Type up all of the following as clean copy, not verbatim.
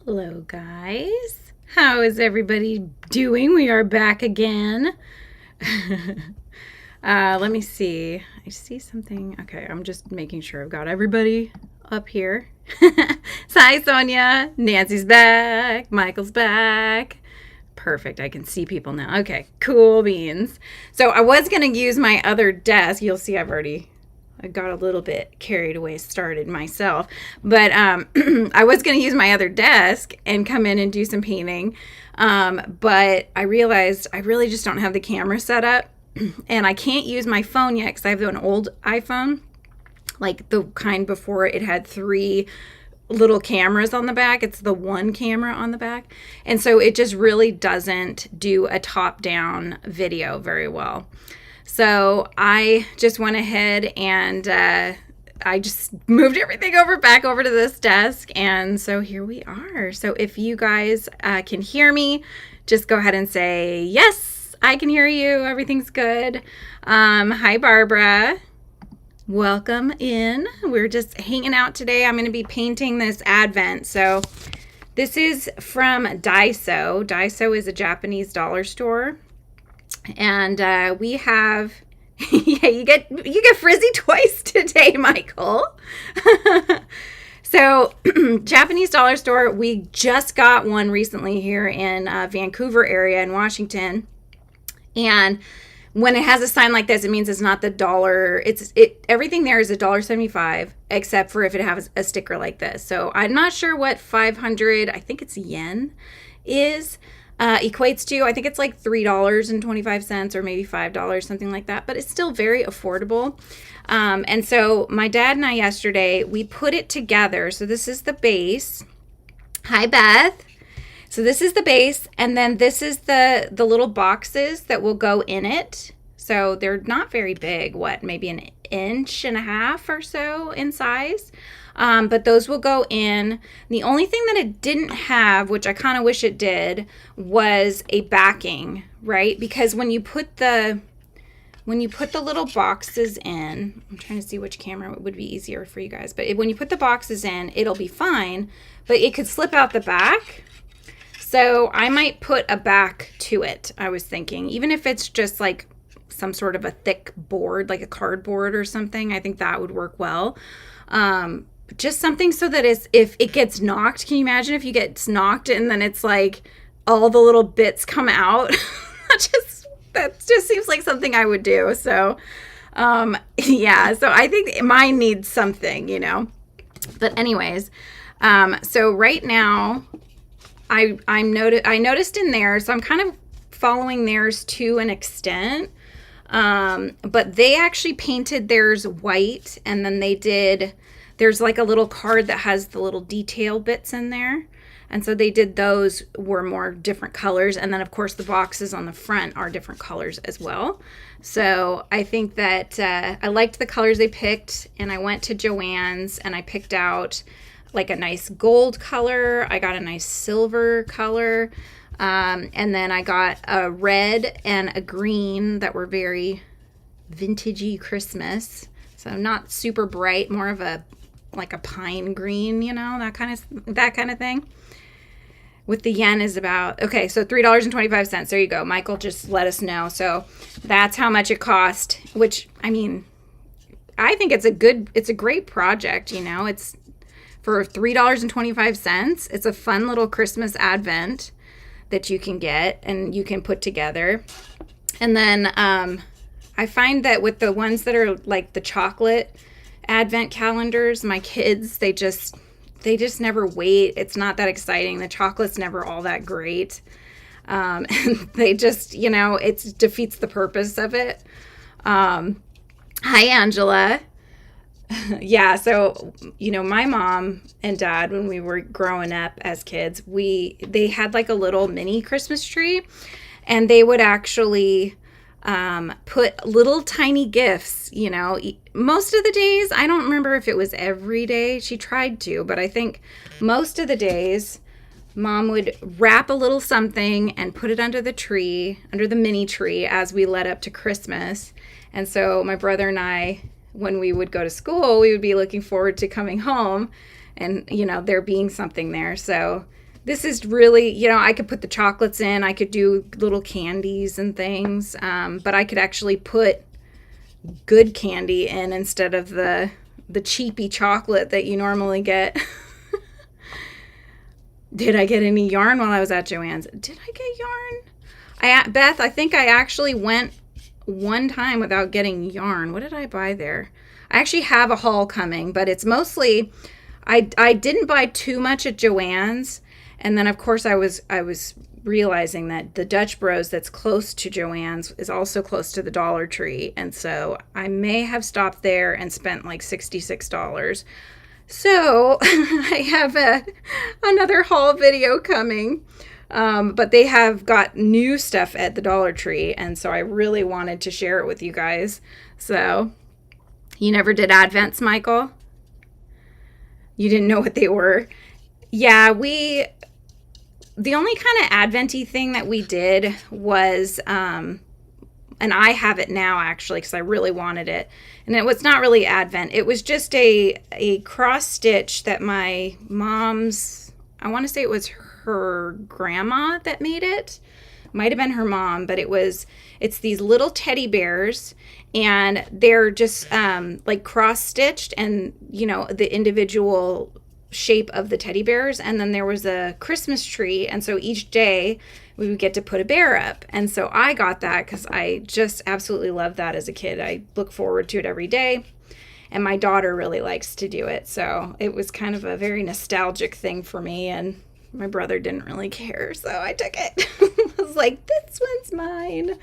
Hello guys, how is everybody doing? We are back again. Let me see. I see something. Okay, I'm just making sure I've got everybody up here. So, hi Sonia, Nancy's back, Michael's back. Perfect, I can see people now. Okay, cool beans. So I was going to use my other desk. You'll see I got a little bit carried away, started myself. But I was going to use my other desk and come in and do some painting. But I realized I really just don't have the camera set up. And I can't use my phone yet because I have an old iPhone, like the kind before it had 3 little cameras on the back. It's the one camera on the back. And so it just really doesn't do a top-down video very well. So I just went ahead and I just moved everything back over to this desk. And so here we are. So if you guys can hear me, just go ahead and say, yes, I can hear you. Everything's good. Hi, Barbara. Welcome in. We're just hanging out today. I'm going to be painting this Advent. So this is from Daiso. Daiso is a Japanese dollar store. And we have, yeah, you get frizzy twice today, Michael. So Japanese dollar store, we just got one recently here in Vancouver area in Washington. And when it has a sign like this, it means it's not the dollar. Everything there is $1.75, except for if it has a sticker like this. So I'm not sure what 500, I think it's yen, is. Equates to, I think it's like $3.25 or maybe $5, something like that, but it's still very affordable. And so my dad and I yesterday, we put it together. So this is the base. Hi, Beth. So this is the base, and then this is the little boxes that will go in it. So they're not very big, maybe 1.5 inches or so in size. But those will go in. The only thing that it didn't have, which I kind of wish it did, was a backing, right? Because when you put the little boxes in, I'm trying to see which camera would be easier for you guys, but when you put the boxes in, it'll be fine, but it could slip out the back. So I might put a back to it, I was thinking, even if it's just like some sort of a thick board, like a cardboard or something. I think that would work well. Just something so that if it gets knocked, can you imagine if you get knocked and then it's like all the little bits come out? that just seems like something I would do. So yeah, so I think mine needs something, But anyways, so right now I noticed in there, so I'm kind of following theirs to an extent. But they actually painted theirs white, and then there's like a little card that has the little detail bits in there. And so those were more different colors. And then of course the boxes on the front are different colors as well. So I think that I liked the colors they picked, and I went to Joann's and I picked out like a nice gold color. I got a nice silver color. And then I got a red and a green that were very vintagey Christmas. So not super bright, more of like a pine green, that kind of thing. With the yen is about, okay, so $3.25. There you go. Michael just let us know. So that's how much it cost, which, I mean, I think it's a great project, It's for $3.25. It's a fun little Christmas Advent that you can get and you can put together. And then I find that with the ones that are like the chocolate Advent calendars, my kids, they just never wait. It's not that exciting. The chocolate's never all that great. And they just, it defeats the purpose of it. Hi, Angela. Yeah, so, my mom and dad, when we were growing up as kids, they had like a little mini Christmas tree, and they would actually put little tiny gifts, most of the days. I don't remember if it was every day. She tried to, but I think most of the days Mom would wrap a little something and put it under the mini tree as we led up to Christmas. And so my brother and I, when we would go to school, we would be looking forward to coming home and, there being something there. So this is really, you know, I could put the chocolates in. I could do little candies and things. But I could actually put good candy in instead of the cheapy chocolate that you normally get. Did I get any yarn while I was at Joann's? Did I get yarn? Beth, I think I actually went one time without getting yarn. What did I buy there? I actually have a haul coming, but it's mostly, I didn't buy too much at Joann's. And then of course I was realizing that the Dutch Bros that's close to Joann's is also close to the Dollar Tree. And so I may have stopped there and spent like $66. So I have another haul video coming, but they have got new stuff at the Dollar Tree, and so I really wanted to share it with you guys. So you never did Advents, Michael? You didn't know what they were? Yeah, the only kind of Advent-y thing that we did was, and I have it now actually because I really wanted it. And it was not really Advent. It was just a cross stitch that my mom's, I want to say it was her grandma that made it. Might have been her mom, but it's these little teddy bears, and they're just like cross stitched, and you know, the individual shape of the teddy bears. And then there was a Christmas tree, and so each day we would get to put a bear up. And so I got that because I just absolutely loved that as a kid. I look forward to it every day, and my daughter really likes to do it, so it was kind of a very nostalgic thing for me. And my brother didn't really care, so I took it. I was like, this one's mine.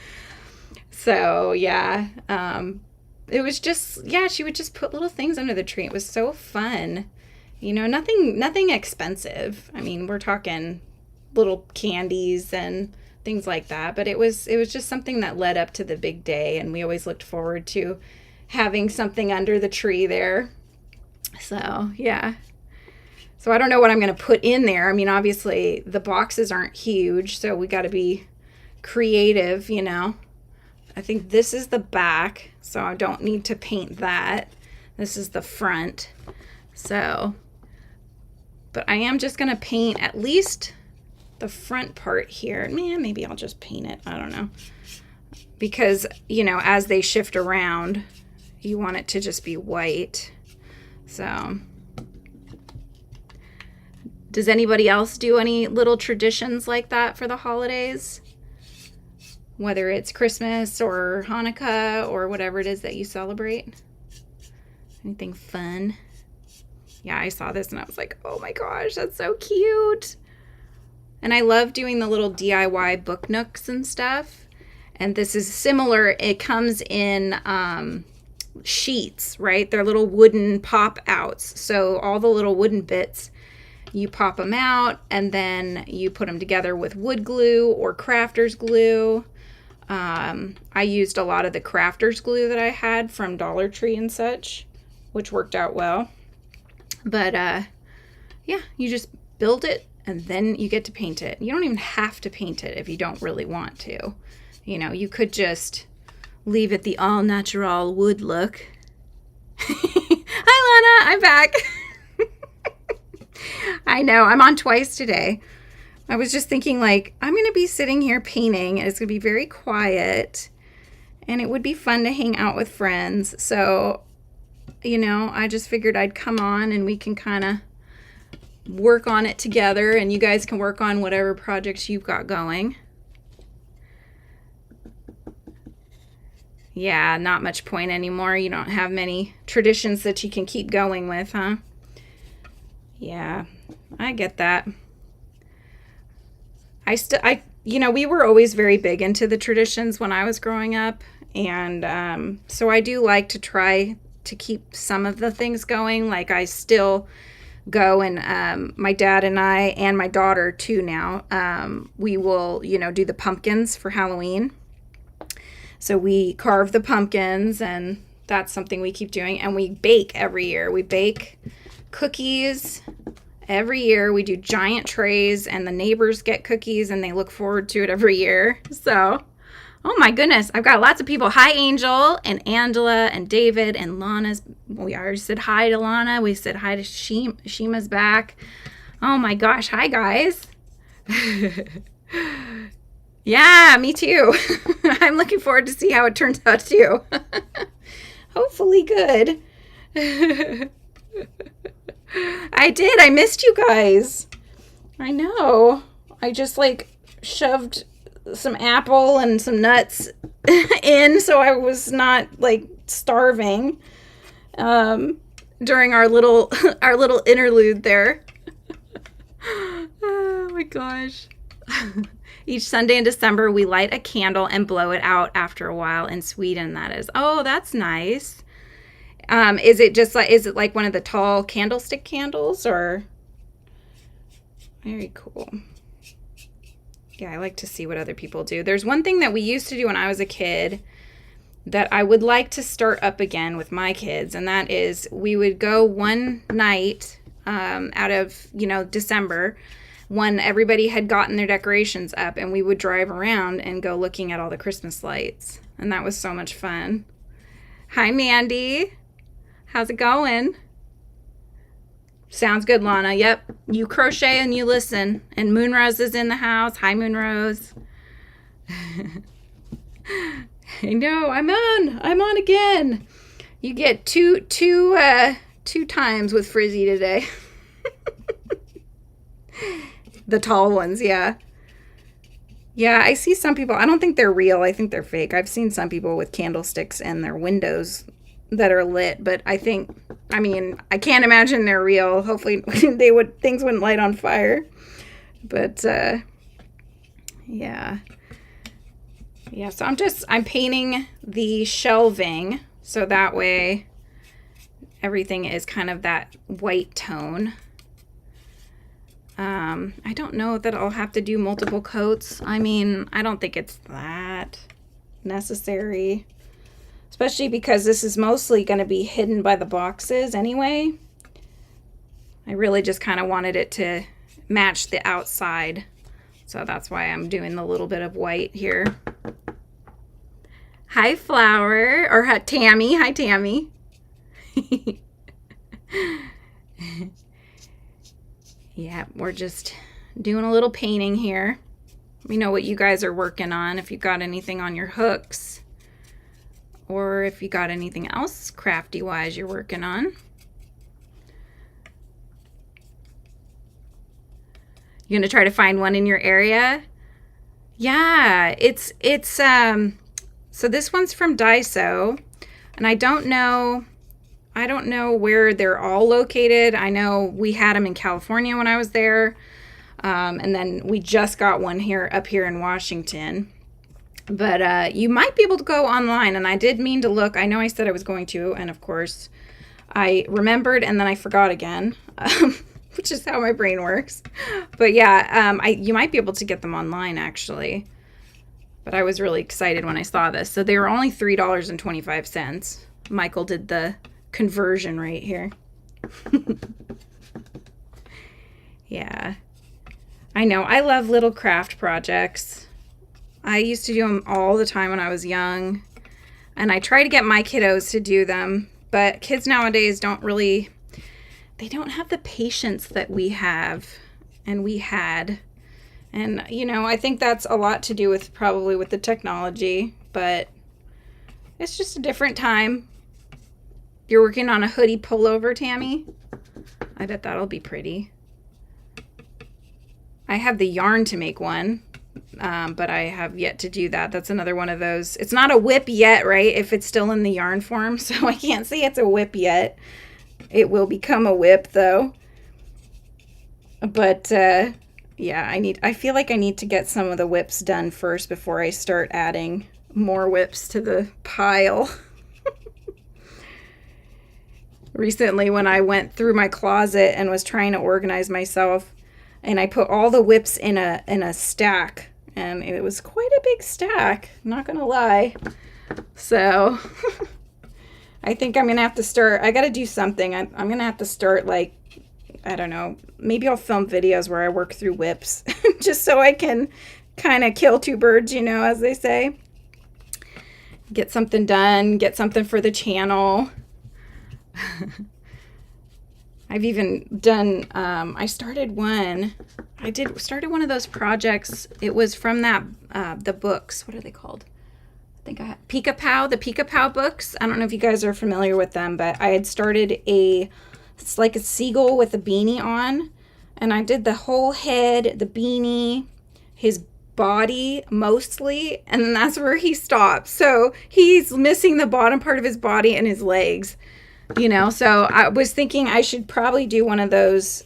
So yeah, it was just, yeah, she would just put little things under the tree. It was so fun. You know, nothing expensive. I mean, we're talking little candies and things like that, but it was just something that led up to the big day, and we always looked forward to having something under the tree there. So yeah, so I don't know what I'm going to put in there. I mean, obviously the boxes aren't huge, so we got to be creative, you know. I think this is the back, so I don't need to paint that. This is the front. So, but I am just going to paint at least the front part here. Man, maybe I'll just paint it. I don't know. Because, you know, as they shift around, you want it to just be white. So, does anybody else do any little traditions like that for the holidays? Whether it's Christmas or Hanukkah or whatever it is that you celebrate. Anything fun? Yeah, I saw this and I was like, oh my gosh, that's so cute. And I love doing the little DIY book nooks and stuff. And this is similar. It comes in sheets, right? They're little wooden pop outs. So all the little wooden bits, you pop them out and then you put them together with wood glue or crafter's glue. I used a lot of the crafter's glue that I had from Dollar Tree and such, which worked out well. But yeah, you just build it and then you get to paint it. You don't even have to paint it if you don't really want to. You know, you could just leave it the all natural wood look. Hi, Lana, I'm back. I know, I'm on twice today. I was just thinking, like, I'm going to be sitting here painting, and it's going to be very quiet, and it would be fun to hang out with friends. So, you know, I just figured I'd come on and we can kind of work on it together, and you guys can work on whatever projects you've got going. Yeah, not much point anymore. You don't have many traditions that you can keep going with, huh? Yeah, I get that. You know, we were always very big into the traditions when I was growing up. And so I do like to try to keep some of the things going. Like I still go and my dad and I and my daughter too now, we will, you know, do the pumpkins for Halloween. So we carve the pumpkins, and that's something we keep doing. And we bake every year. We bake cookies every year. We do giant trays, and the neighbors get cookies, and they look forward to it every year. So, oh my goodness, I've got lots of people. Hi, Angel and Angela and David and Lana's. We already said hi to Lana. We said hi to Shima's back. Oh my gosh. Hi, guys. Yeah, me too. I'm looking forward to see how it turns out too. Hopefully good. I did. I missed you guys. I know. I just like shoved some apple and some nuts in so I was not like starving during our little interlude there. Oh my gosh. Each Sunday in December, we light a candle and blow it out after a while. In Sweden, that is. Oh, that's nice. Is it like one of the tall candlestick candles, or? Very cool. Yeah, I like to see what other people do. There's one thing that we used to do when I was a kid that I would like to start up again with my kids, and that is we would go one night out of, December, when everybody had gotten their decorations up, and we would drive around and go looking at all the Christmas lights. And that was so much fun. Hi, Mandy. How's it going? Sounds good, Lana. Yep. You crochet and you listen. And Moonrose is in the house. Hi, Moonrose. I know. I'm on again. You get two times with Frizzy today. The tall ones, yeah. Yeah, I see some people. I don't think they're real. I think they're fake. I've seen some people with candlesticks in their windows that are lit, but I can't imagine they're real. Hopefully things wouldn't light on fire. But yeah. Yeah, so I'm painting the shelving so that way everything is kind of that white tone. I don't know that I'll have to do multiple coats. I don't think it's that necessary, especially because this is mostly going to be hidden by the boxes anyway. I really just kind of wanted it to match the outside, so that's why I'm doing a little bit of white here. Hi, Flower, or hi, Tammy. Hi, Tammy. Yeah, we're just doing a little painting here. Let me know what you guys are working on, if you got anything on your hooks, or if you got anything else crafty-wise you're working on. You're going to try to find one in your area? Yeah, it's so this one's from Daiso, and I don't know where they're all located. I know we had them in California when I was there. And then we just got one up here in Washington. But you might be able to go online. And I did mean to look. I know I said I was going to. And of course, I remembered and then I forgot again. Which is how my brain works. But yeah, you might be able to get them online actually. But I was really excited when I saw this. So they were only $3.25. Michael did the conversion right here. Yeah, I know. I love little craft projects. I used to do them all the time when I was young, and I try to get my kiddos to do them, but kids nowadays don't have the patience that we have and we had. And I think that's a lot to do with probably with the technology, but it's just a different time. You're working on a hoodie pullover, Tammy? I bet that'll be pretty. I have the yarn to make one, but I have yet to do that. That's another one of those. It's not a whip yet, right? If it's still in the yarn form, so I can't say it's a whip yet. It will become a whip, though. But, yeah, I feel like I need to get some of the whips done first before I start adding more whips to the pile. Recently, when I went through my closet and was trying to organize myself, and I put all the whips in a stack, and it was quite a big stack, not gonna lie. So I think I'm gonna have to start. I gotta do something. I'm gonna have to start, like, I don't know, maybe I'll film videos where I work through whips just so I can kind of kill two birds, as they say. Get something done, get something for the channel. I've even done, I started one of those projects. It was from that, the books. What are they called? I think I had the Pika Pow books. I don't know if you guys are familiar with them, but I had started it's like a seagull with a beanie on. And I did the whole head, the beanie, his body mostly, and then that's where he stops. So he's missing the bottom part of his body and his legs, you know. So I was thinking I should probably do one of those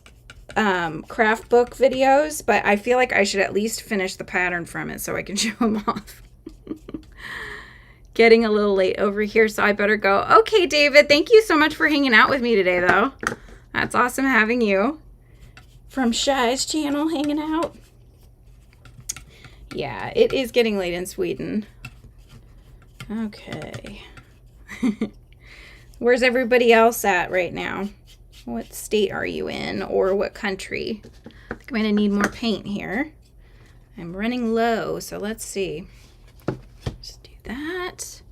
craft book videos, but I feel like I should at least finish the pattern from it so I can show him off. Getting a little late over here, so I better go. Okay, David, thank you so much for hanging out with me today, though. That's awesome having you from Shy's channel hanging out. Yeah, it is getting late in Sweden. Okay. Where's everybody else at right now? What state are you in, or what country? I think I'm going to need more paint here. I'm running low, so let's see. Just do that.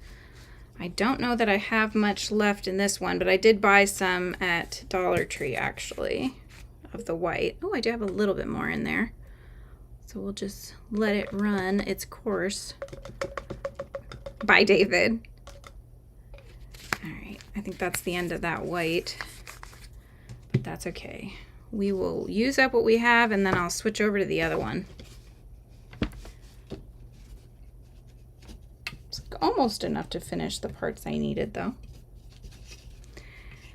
I don't know that I have much left in this one, but I did buy some at Dollar Tree, actually, of the white. Oh, I do have a little bit more in there. So we'll just let it run its course. Bye, David. All right, I think that's the end of that white, but that's okay. We will use up what we have, and then I'll switch over to the other one. It's almost enough to finish the parts I needed, though.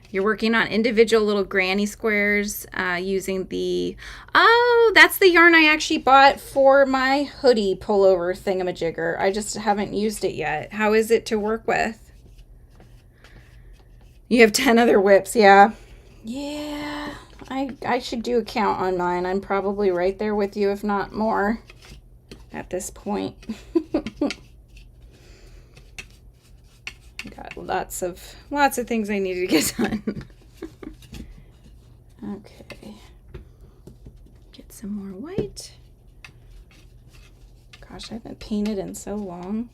You're working on individual little granny squares using the, oh, that's the yarn I actually bought for my hoodie pullover thingamajigger. I just haven't used it yet. How is it to work with? You have 10 other whips, yeah. Yeah, I should do a count on mine. I'm probably right there with you, if not more, at this point. Got lots of things I needed to get done. Okay. Get some more white. Gosh, I haven't painted in so long.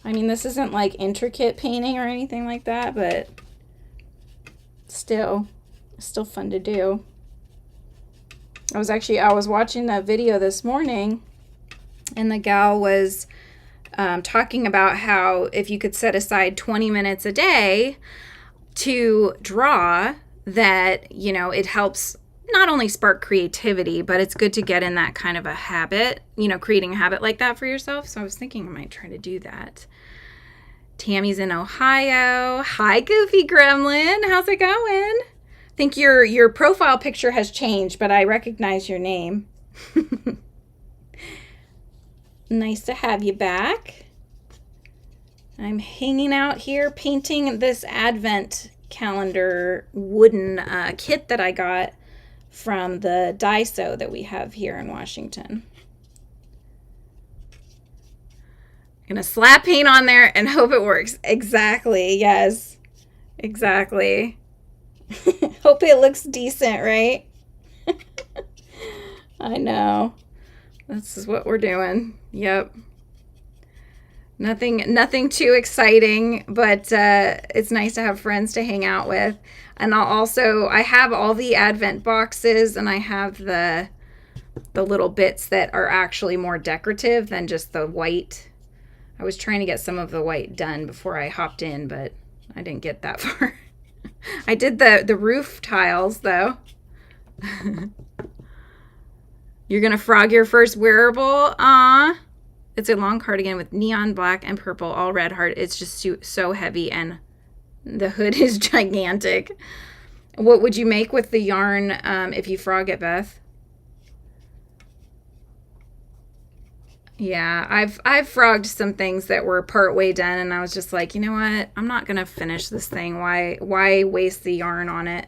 I mean, this isn't like intricate painting or anything like that, but still fun to do. I was watching a video this morning, and the gal was talking about how if you could set aside 20 minutes a day to draw, that, you know, it helps not only spark creativity, but it's good to get in that kind of a habit, you know, creating a habit like that for yourself. So I was thinking I might try to do that. Tammy's in Ohio. Hi, Goofy Gremlin. How's it going? I think your profile picture has changed, but I recognize your name. Nice to have you back. I'm hanging out here painting this advent calendar wooden kit that I got from the Daiso that we have here in Washington. I'm gonna slap paint on there and hope it works. Exactly, yes, exactly. Hope it looks decent, right? I know. This is what we're doing. Yep. Nothing too exciting, but it's nice to have friends to hang out with. And I have all the advent boxes, and I have the little bits that are actually more decorative than just the white. I was trying to get some of the white done before I hopped in, but I didn't get that far. I did the roof tiles, though. You're going to frog your first wearable? Aw. It's a long cardigan with neon black and purple, all red heart. It's just so heavy, and the hood is gigantic. What would you make with the yarn if you frog it, Beth? Yeah, I've frogged some things that were part way done, and I was just like, you know what? I'm not going to finish this thing. Why waste the yarn on it?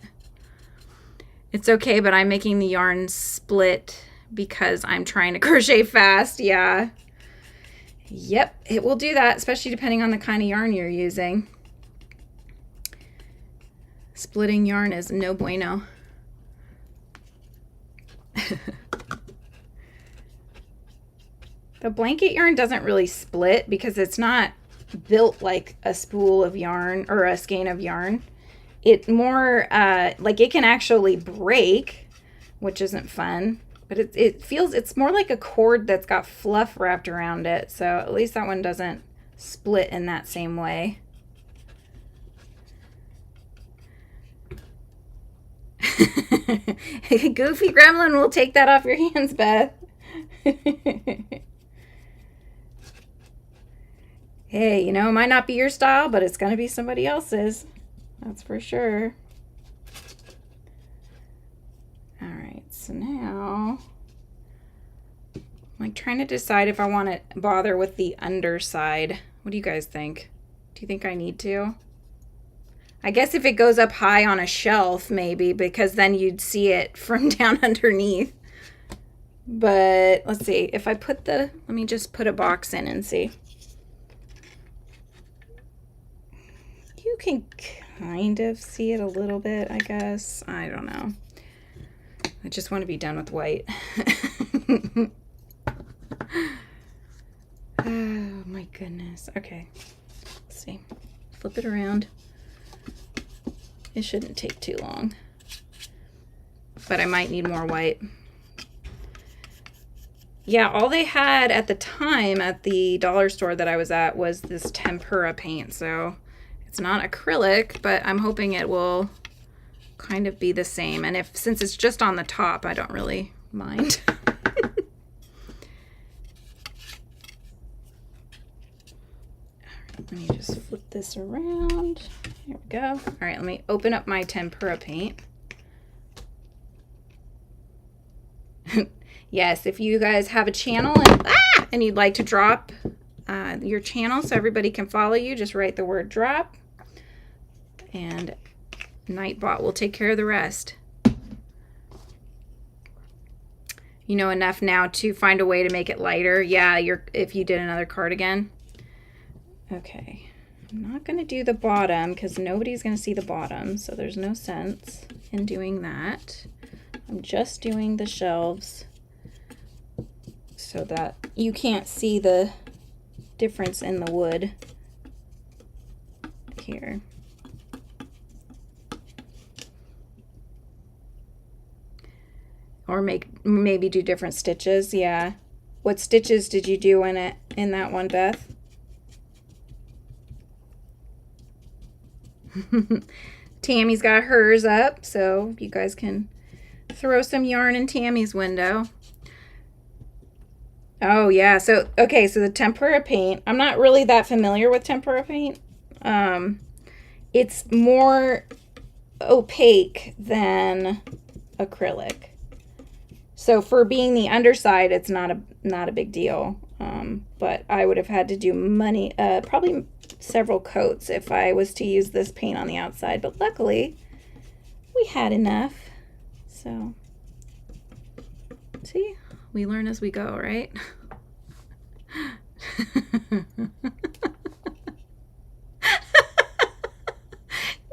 It's okay, but I'm making the yarn split because I'm trying to crochet fast. Yeah. Yep, it will do that, especially depending on the kind of yarn you're using. Splitting yarn is no bueno. The blanket yarn doesn't really split because it's not built like a spool of yarn or a skein of yarn. it more, like it can actually break, which isn't fun. But it feels, it's more like a cord that's got fluff wrapped around it. So at least that one doesn't split in that same way. Goofy gremlin will take that off your hands, Beth. Hey, you know, it might not be your style, but it's going to be somebody else's. That's for sure. All right, so now I'm like trying to decide if I want to bother with the underside. What do you guys think? Do you think I need to? I guess if it goes up high on a shelf, maybe, because then you'd see it from down underneath. But let's see, if I put the, let me just put a box in and see. You can kind of see it a little bit, I guess. I don't know. I just want to be done with white. Oh my goodness. Okay, let's see. Flip it around. It shouldn't take too long, but I might need more white. Yeah, all they had at the time at the dollar store that I was at was this tempera paint. So it's not acrylic, but I'm hoping it will kind of be the same. And since it's just on the top, I don't really mind. Let me just flip this around. Here we go. All right, let me open up my tempera paint. Yes, if you guys have a channel and you'd like to drop your channel so everybody can follow you, just write the word drop and Nightbot will take care of the rest. You know enough now to find a way to make it lighter. Yeah, if you did another cardigan. Okay, I'm not going to do the bottom because nobody's going to see the bottom, so there's no sense in doing that. I'm just doing the shelves so that you can't see the difference in the wood here. Or maybe do different stitches. Yeah. What stitches did you do in that one, Beth? Tammy's got hers up, so you guys can throw some yarn in Tammy's window. Oh yeah, so okay, so the tempera paint, I'm not really that familiar with tempera paint. It's more opaque than acrylic. So for being the underside, it's not a big deal. But I would have had to do probably several coats if I was to use this paint on the outside, but luckily we had enough. So see, we learn as we go, right?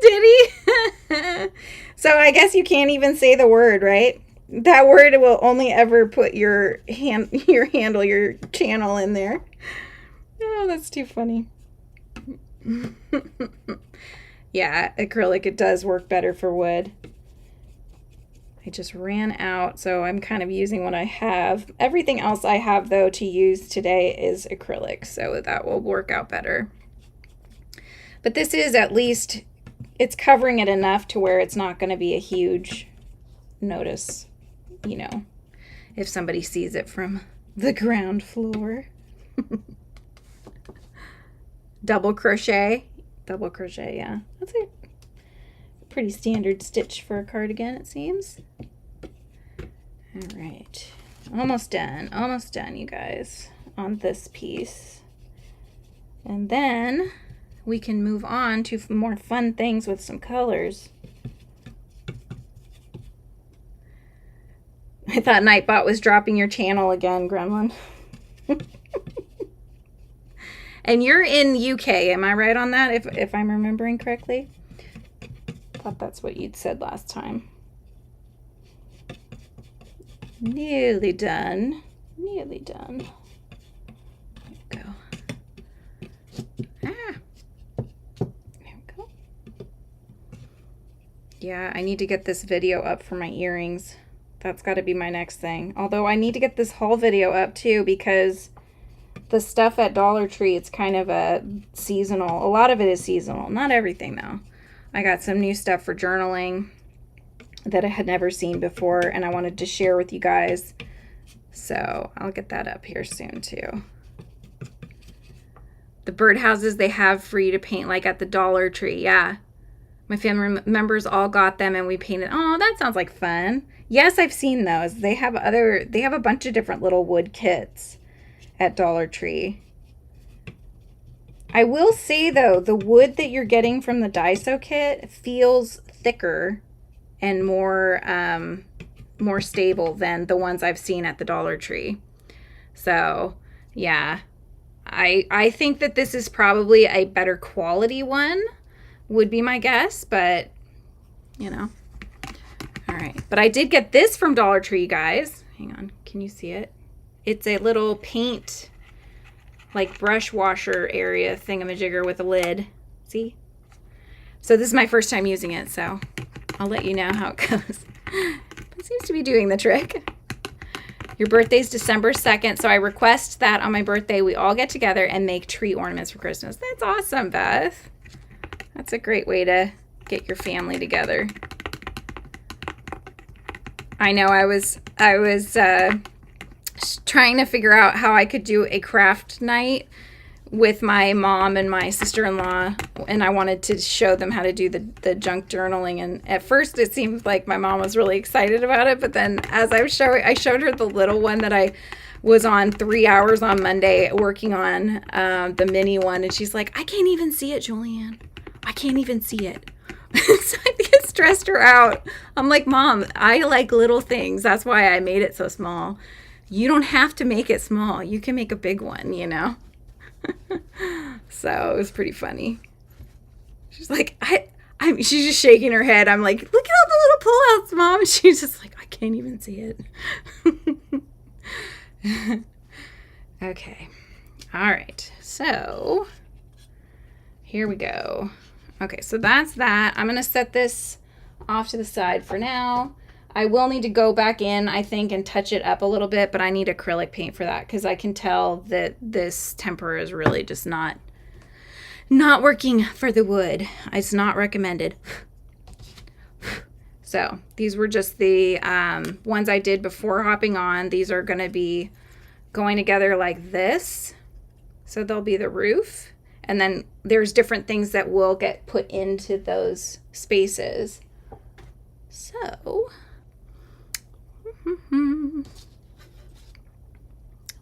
Did he? So I guess you can't even say the word, right? That word will only ever put your handle, your channel in there. Oh, that's too funny. Yeah, acrylic, it does work better for wood. I just ran out, so I'm kind of using what I have. Everything else I have, though, to use today is acrylic, so that will work out better. But this is at least, it's covering it enough to where it's not going to be a huge notice, you know, if somebody sees it from the ground floor. Double crochet, yeah, that's a pretty standard stitch for a cardigan, it seems. All right, almost done, you guys, on this piece. And then we can move on to more fun things with some colors. I thought Nightbot was dropping your channel again, Gremlin. And you're in UK, am I right on that, if I'm remembering correctly? I thought that's what you'd said last time. Nearly done. Nearly done. There we go. There we go. Yeah, I need to get this video up for my earrings. That's got to be my next thing. Although I need to get this haul video up too, because the stuff at Dollar Tree, it's kind of a seasonal. A lot of it is seasonal. Not everything though. I got some new stuff for journaling that I had never seen before, and I wanted to share with you guys. So I'll get that up here soon too. The birdhouses they have free to paint, like at the Dollar Tree. Yeah. My family members all got them and we painted. Oh, that sounds like fun. Yes, I've seen those. They have a bunch of different little wood kits at Dollar Tree. I will say though, the wood that you're getting from the Daiso kit feels thicker and more stable than the ones I've seen at the Dollar Tree. So, yeah. I think that this is probably a better quality one, would be my guess, but you know. All right, but I did get this from Dollar Tree, guys. Hang on, can you see it? It's a little paint, like brush washer area thingamajigger with a lid. See? So this is my first time using it, so I'll let you know how it goes. It seems to be doing the trick. Your birthday's December 2nd, so I request that on my birthday we all get together and make tree ornaments for Christmas. That's awesome, Beth. That's a great way to get your family together. I know I was trying to figure out how I could do a craft night with my mom and my sister-in-law, and I wanted to show them how to do the junk journaling. And at first it seemed like my mom was really excited about it, but then as I showed her the little one that I was on 3 hours on Monday working on, the mini one, and she's like, I can't even see it, Julianne. I can't even see it. So I think it stressed her out. I'm like, Mom, I like little things. That's why I made it so small. You don't have to make it small. You can make a big one, you know? So it was pretty funny. She's like, she's just shaking her head. I'm like, look at all the little pull-outs, Mom. And she's just like, I can't even see it. Okay. All right. So here we go. Okay, so that's that. I'm going to set this off to the side for now. I will need to go back in, I think, and touch it up a little bit, but I need acrylic paint for that because I can tell that this temper is really just not working for the wood. It's not recommended. So these were just the ones I did before hopping on. These are going to be going together like this. So they'll be the roof. And then there's different things that will get put into those spaces. So,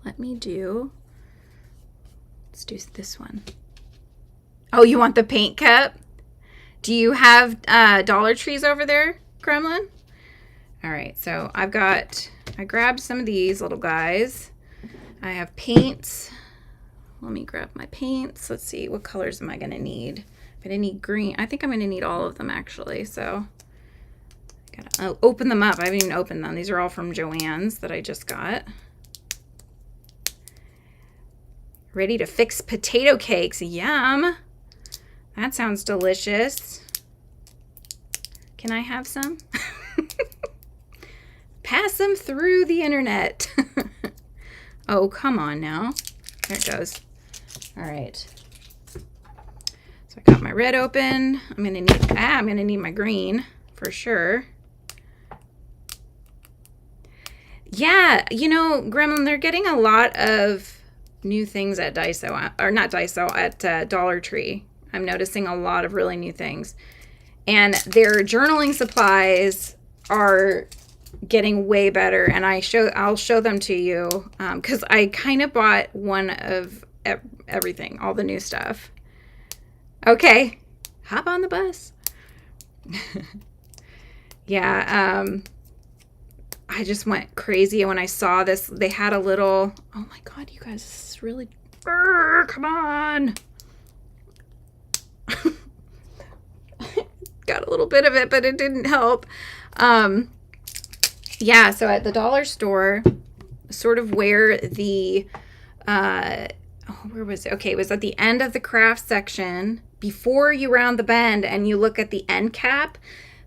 let's do this one. Oh, you want the paint cup? Do you have Dollar Trees over there, Gremlin? All right, so I grabbed some of these little guys. I have paints. Let me grab my paints. Let's see, what colors am I going to need? I'm going to need green. I think I'm going to need all of them, actually. So I got to open them up. I haven't even opened them. These are all from Joann's that I just got. Ready to fix potato cakes. Yum. That sounds delicious. Can I have some? Pass them through the internet. Oh, come on now. There it goes. All right. So I got my red open. I'm gonna need my green for sure. Yeah, you know, Gremlin, they're getting a lot of new things at Daiso, or not Daiso, at Dollar Tree. I'm noticing a lot of really new things. And their journaling supplies are getting way better, and I'll show them to you because I kind of bought one of everything, all the new stuff. Okay, hop on the bus. Yeah, I just went crazy when I saw this. They had a little, oh my god, you guys, this is really, come on. Got a little bit of it, but it didn't help. Yeah, so at the dollar store, sort of where the, where was it? Okay, it was at the end of the craft section. Before you round the bend and you look at the end cap,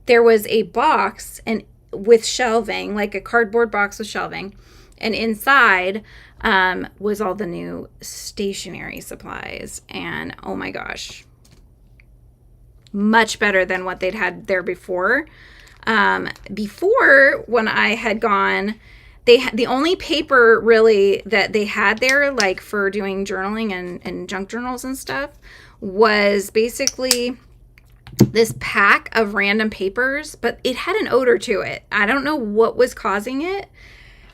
there was a box and with shelving, like a cardboard box with shelving, and inside was all the new stationery supplies. And oh my gosh, much better than what they'd had there before. Before, when I had gone, the only paper really that they had there, like for doing journaling and junk journals and stuff, was basically this pack of random papers, but it had an odor to it. I don't know what was causing it,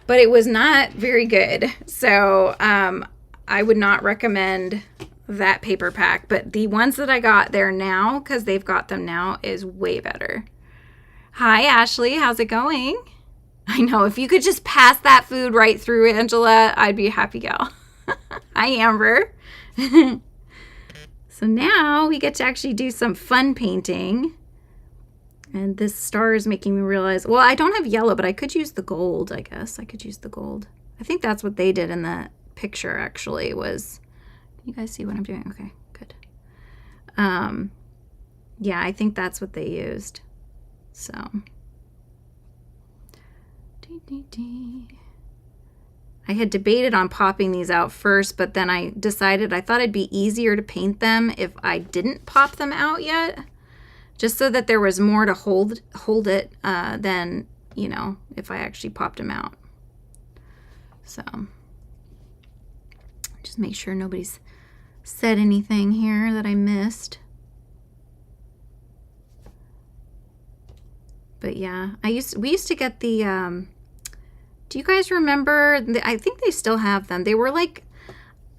but it was not very good. So I would not recommend that paper pack, but the ones that I got there now, because they've got them now, is way better. Hi, Ashley. How's it going? I know. If you could just pass that food right through, Angela, I'd be a happy gal. Hi, Amber. So now we get to actually do some fun painting. And this star is making me realize, well, I don't have yellow, but I could use the gold, I guess. I could use the gold. I think that's what they did in the picture, actually, was... You guys see what I'm doing? Okay, good. Yeah, I think that's what they used. So... I had debated on popping these out first, but then I decided I thought it'd be easier to paint them if I didn't pop them out yet, just so that there was more to hold it than, you know, if I actually popped them out. So just make sure nobody's said anything here that I missed. But yeah, we used to get the do you guys remember? I think they still have them. They were like,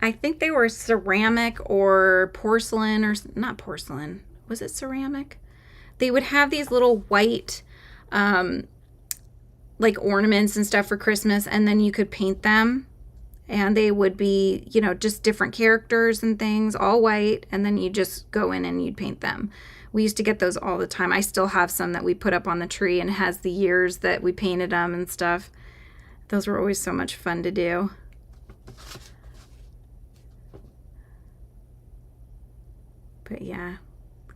I think they were ceramic or porcelain, or not porcelain. Was it ceramic? They would have these little white, like ornaments and stuff for Christmas, and then you could paint them. And they would be, you know, just different characters and things, all white, and then you just go in and you'd paint them. We used to get those all the time. I still have some that we put up on the tree, and it has the years that we painted them and stuff. Those were always so much fun to do. But yeah,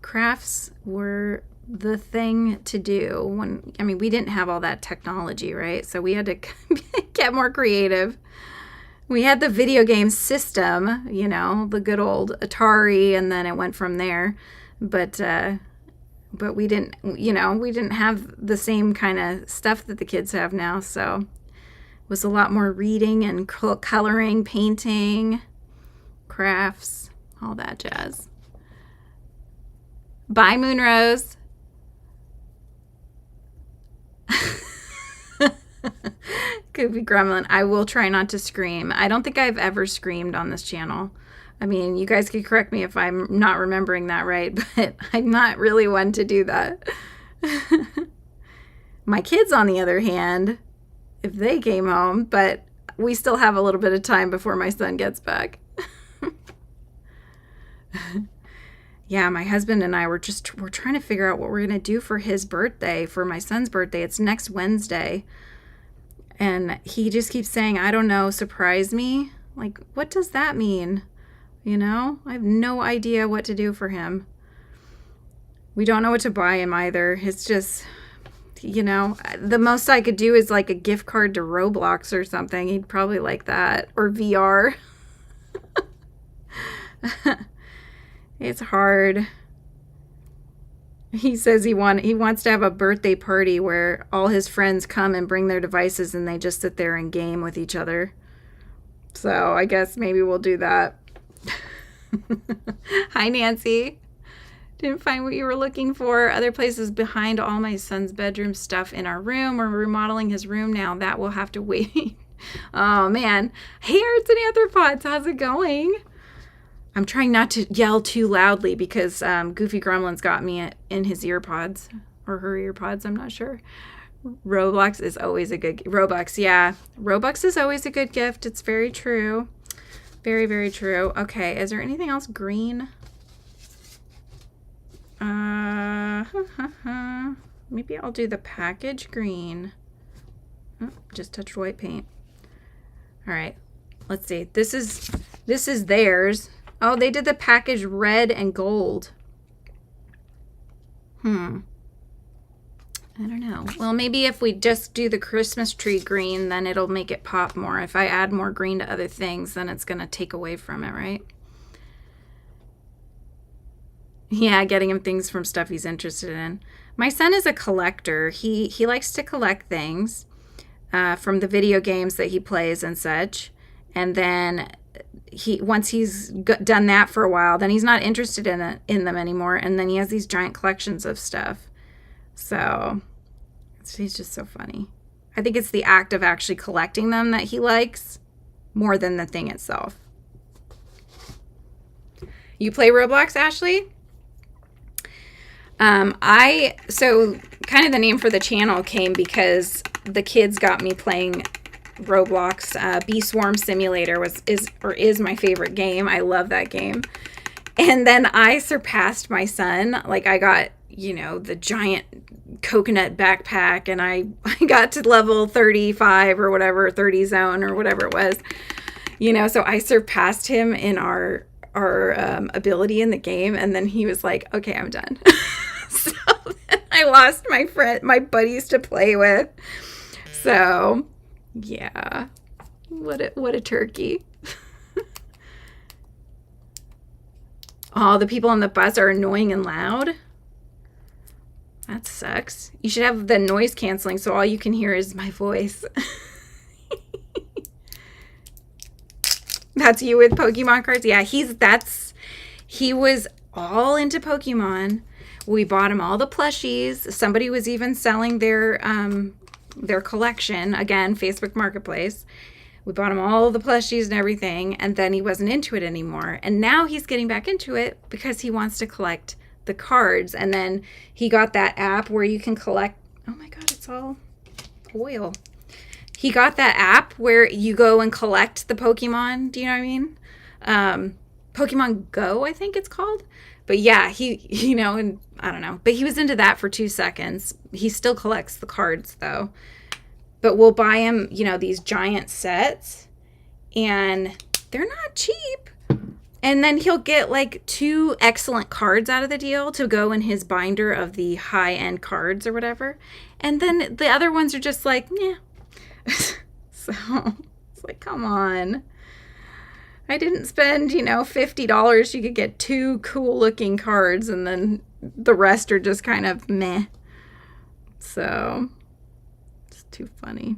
crafts were the thing to do when, I mean, we didn't have all that technology, right? So we had to get more creative. We had the video game system, you know, the good old Atari, and then it went from there. But we didn't, you know, we didn't have the same kind of stuff that the kids have now. So it was a lot more reading and coloring, painting, crafts, all that jazz. Bye, Moonrose. Goofy Gremlin. I will try not to scream. I don't think I've ever screamed on this channel. I mean, you guys can correct me if I'm not remembering that right, but I'm not really one to do that. My kids, on the other hand, if they came home, but we still have a little bit of time before my son gets back. Yeah, my husband and I we're trying to figure out what we're going to do for his birthday, for my son's birthday. It's next Wednesday. And he just keeps saying, I don't know, surprise me. Like, what does that mean? You know, I have no idea what to do for him. We don't know what to buy him either. It's just, you know, the most I could do is like a gift card to Roblox or something. He'd probably like that. Or VR. It's hard. He says he wants to have a birthday party where all his friends come and bring their devices and they just sit there and game with each other. So I guess maybe we'll do that. Hi, Nancy. Didn't find what you were looking for. Other places behind all my son's bedroom stuff in our room. We're remodeling his room now. That will have to wait. Oh, man. Hey, Arts and Arthropods. How's it going? I'm trying not to yell too loudly because Goofy Gremlin's got me in his earpods, or her earpods, I'm not sure. Roblox is always a good... Robux, yeah. Robux is always a good gift. It's very true. Very, very true. Okay, is there anything else green? Maybe I'll do the package green. Oh, just touched white paint. All right, let's see. This is theirs. Oh, they did the package red and gold. I don't know. Well, maybe if we just do the Christmas tree green, then it'll make it pop more. If I add more green to other things, then it's going to take away from it, right? Yeah, getting him things from stuff he's interested in. My son is a collector. He likes to collect things from the video games that he plays and such. And then once he's done that for a while, then he's not interested in them anymore. And then he has these giant collections of stuff. So he's just so funny. I think it's the act of actually collecting them that he likes more than the thing itself. You play Roblox, Ashley? So kind of the name for the channel came because the kids got me playing Roblox. Bee Swarm Simulator is my favorite game. I love that game. And then I surpassed my son. Like, I got, the giant coconut backpack, and I got to level 35 or whatever, 30 zone or whatever it was. So I surpassed him in our ability in the game, and then he was like, okay, I'm done. So then I lost my buddies to play with. So yeah, what a turkey. Oh, the people on the bus are annoying and loud. That sucks. You should have the noise canceling so all you can hear is my voice. That's you with Pokemon cards? Yeah, he was all into Pokemon. We bought him all the plushies. Somebody was even selling their collection. Again, Facebook Marketplace. We bought him all the plushies and everything, and then he wasn't into it anymore. And now he's getting back into it because he wants to collect the cards. And then he got that app where you can collect. Oh my God, it's all oil. He got that app where you go and collect the Pokemon. Do you know what I mean? Pokemon Go, I think it's called. But yeah, and I don't know. But he was into that for 2 seconds. He still collects the cards though. But we'll buy him, these giant sets, and they're not cheap. And then he'll get like 2 excellent cards out of the deal to go in his binder of the high-end cards or whatever. And then the other ones are just like, yeah. So it's like, come on. I didn't spend, $50. You could get 2 cool-looking cards, and then the rest are just kind of meh. So it's too funny.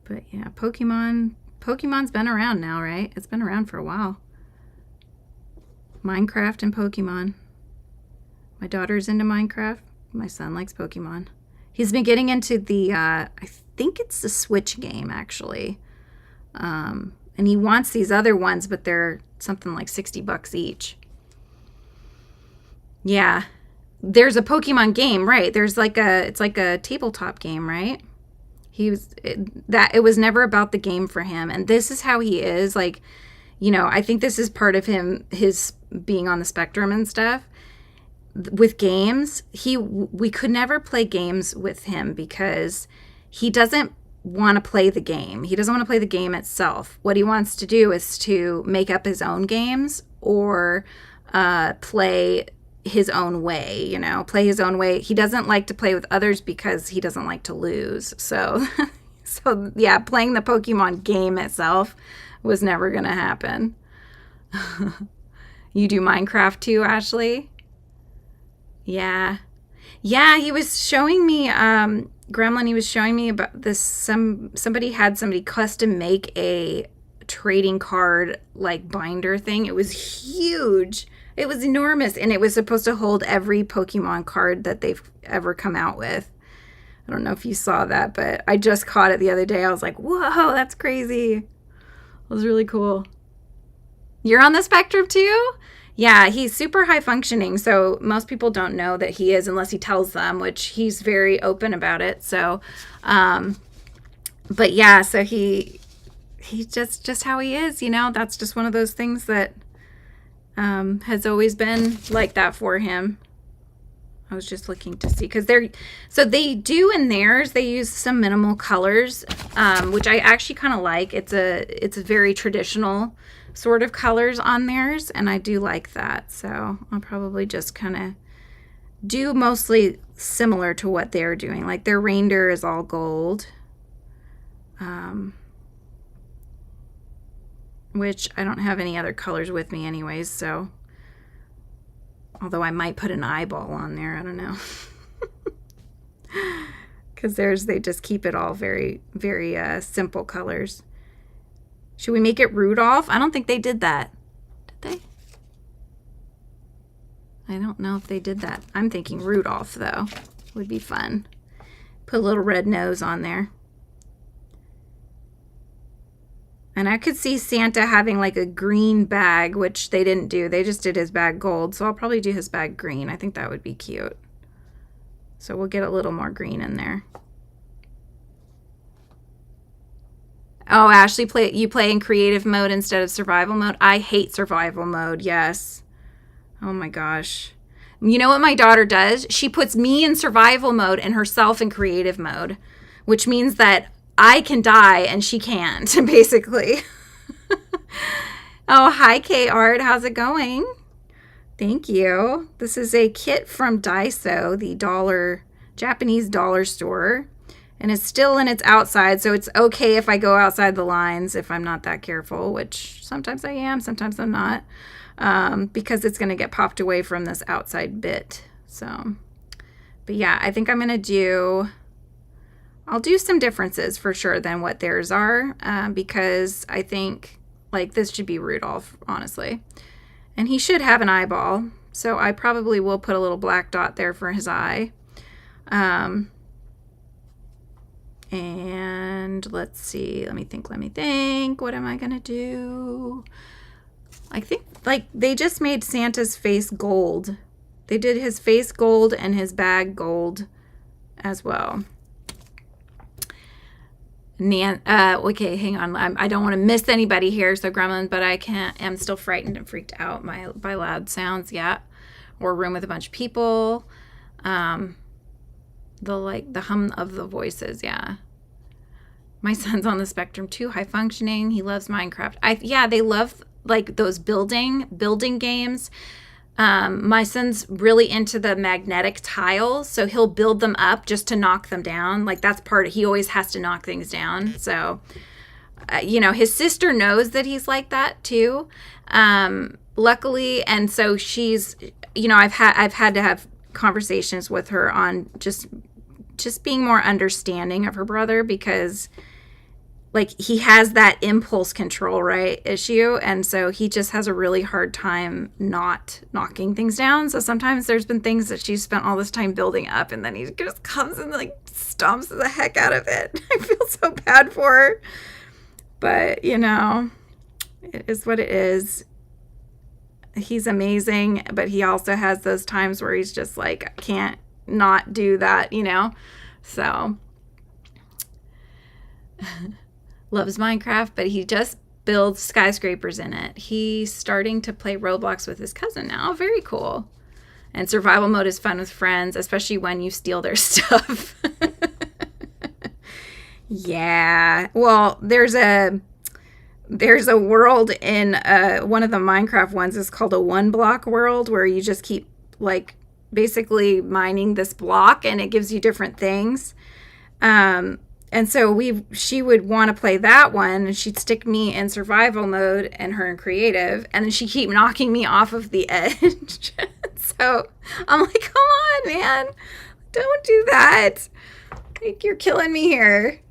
But yeah, Pokemon's been around now, right? It's been around for a while. Minecraft and Pokemon. My daughter's into Minecraft. My son likes Pokemon. He's been getting into the, I think it's the Switch game, actually. And he wants these other ones, but they're something like $60 each. Yeah. There's a Pokemon game, right? It's like a tabletop game, right? It was never about the game for him. And this is how he is. Like, I think this is part of his being on the spectrum and stuff. With games, we could never play games with him because he doesn't want to play the game. He doesn't want to play the game itself. What he wants to do is to make up his own games or play his own way, play his own way. He doesn't like to play with others because he doesn't like to lose. So yeah, playing the Pokemon game itself was never going to happen. You do Minecraft too, Ashley? Yeah. Yeah, he was showing me, Gremlin, he was showing me about this, somebody custom make a trading card, like, binder thing. It was huge. It was enormous, and it was supposed to hold every Pokemon card that they've ever come out with. I don't know if you saw that, but I just caught it the other day. I was like, whoa, that's crazy. It was really cool. You're on the spectrum too? Yeah, he's super high functioning, so most people don't know that he is unless he tells them, which he's very open about it. So, but yeah, so he's just how he is, that's just one of those things that has always been like that for him. I was just looking to see because they do in theirs. They use some minimal colors, which I actually kind of like. It's a very traditional sort of colors on theirs, and I do like that. So I'll probably just kind of do mostly similar to what they're doing. Like their reindeer is all gold, which I don't have any other colors with me anyways, so. Although I might put an eyeball on there. I don't know. Because they just keep it all very, very simple colors. Should we make it Rudolph? I don't think they did that. Did they? I don't know if they did that. I'm thinking Rudolph, though. Would be fun. Put a little red nose on there. And I could see Santa having like a green bag, which they didn't do. They just did his bag gold. So I'll probably do his bag green. I think that would be cute. So we'll get a little more green in there. Oh, Ashley, you play in creative mode instead of survival mode? I hate survival mode, yes. Oh my gosh. You know what my daughter does? She puts me in survival mode and herself in creative mode, which means that I can die and she can't, basically. Oh, hi, K-Art. How's it going? Thank you. This is a kit from Daiso, the Japanese dollar store. And it's still in its outside, so it's okay if I go outside the lines if I'm not that careful, which sometimes I am, sometimes I'm not, because it's going to get popped away from this outside bit. So, but yeah, I think I'm going to do... I'll do some differences for sure than what theirs are, because I think like this should be Rudolph, honestly. And he should have an eyeball, so I probably will put a little black dot there for his eye. And let's see, let me think. What am I going to do? I think like they just made Santa's face gold. They did his face gold and his bag gold as well. Okay, hang on. I don't want to miss anybody here, so gremlin, but I'm still frightened and freaked out by loud sounds, yeah. Or room with a bunch of people. The hum of the voices, yeah. My son's on the spectrum too, high functioning. He loves Minecraft. They love like those building games. My son's really into the magnetic tiles, so he'll build them up just to knock them down. Like that's he always has to knock things down. So, his sister knows that he's like that too. Luckily, and so she's, I've had to have conversations with her on just being more understanding of her brother, because like he has that impulse control, right, issue. And so he just has a really hard time not knocking things down. So sometimes there's been things that she's spent all this time building up and then he just comes and like stomps the heck out of it. I feel so bad for her. But, it is what it is. He's amazing, but he also has those times where he's just like, I can't not do that, So... loves Minecraft, but he just builds skyscrapers in it. He's starting to play Roblox with his cousin now. Very cool. And survival mode is fun with friends, especially when you steal their stuff. Yeah. Well, there's a world in one of the Minecraft ones. It's called a 1-block world, where you just keep like basically mining this block and it gives you different things. And so she would want to play that one, and she'd stick me in survival mode and her in creative, and then she'd keep knocking me off of the edge. So I'm like, come on, man, don't do that. Like, you're killing me here,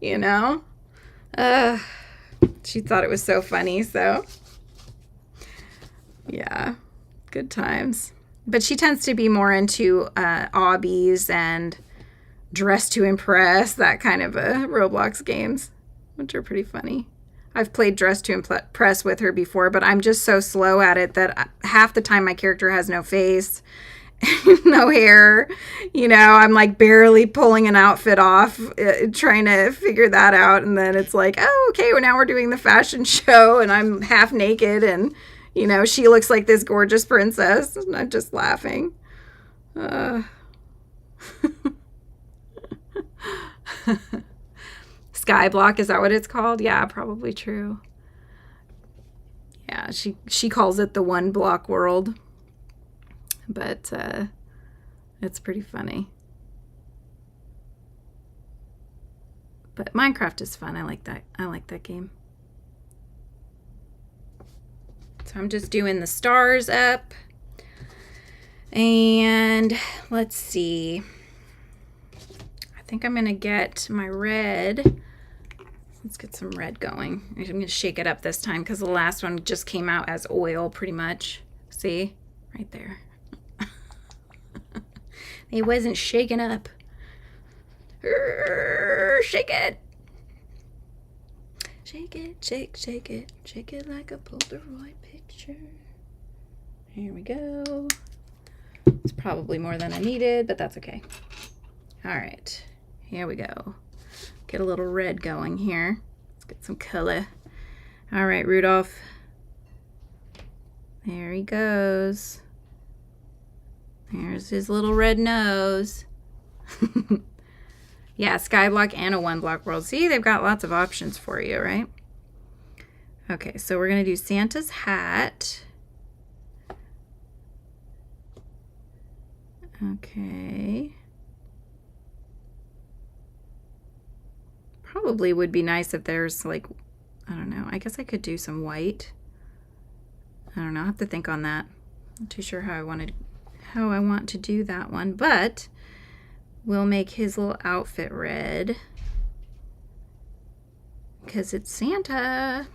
She thought it was so funny, so yeah, good times. But she tends to be more into obbies and Dress to Impress, that kind of Roblox games, which are pretty funny. I've played Dress to Impress with her before, but I'm just so slow at it that half the time my character has no face, no hair. I'm like barely pulling an outfit off, trying to figure that out. And then it's like, oh, okay, well, now we're doing the fashion show and I'm half naked and, she looks like this gorgeous princess. And I'm just laughing. Skyblock, is that what it's called? Yeah, probably true. Yeah, she calls it the one block world. But it's pretty funny. But Minecraft is fun. I like that. I like that game. So I'm just doing the stars up. And let's see. I think I'm going to get my red. Let's get some red going. I'm going to shake it up this time because the last one just came out as oil pretty much. See? Right there. It wasn't shaken up. Shake it. Shake it, shake, shake it. Shake it like a Polaroid picture. Here we go. It's probably more than I needed, but that's okay. All right, here we go. Get a little red going here. Let's get some color. All right, Rudolph. There he goes. There's his little red nose. Yeah, Skyblock and a one block world. See, they've got lots of options for you, right? Okay, so we're going to do Santa's hat. Okay. Probably would be nice if there's like, I don't know, I guess I could do some white. I don't know, I have to think on that. I'm not too sure how I want to do that one, but we'll make his little outfit red because it's Santa.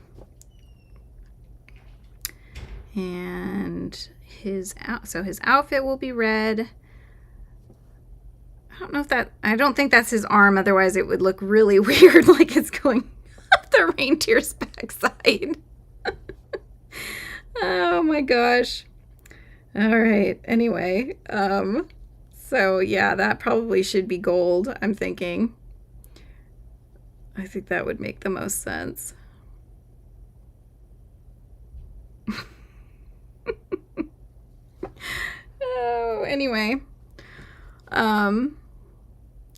And his outfit will be red. I don't think that's his arm, otherwise it would look really weird, like it's going up the reindeer's backside. Oh my gosh. All right, anyway, so yeah, that probably should be gold, I'm thinking. I think that would make the most sense. Oh, anyway.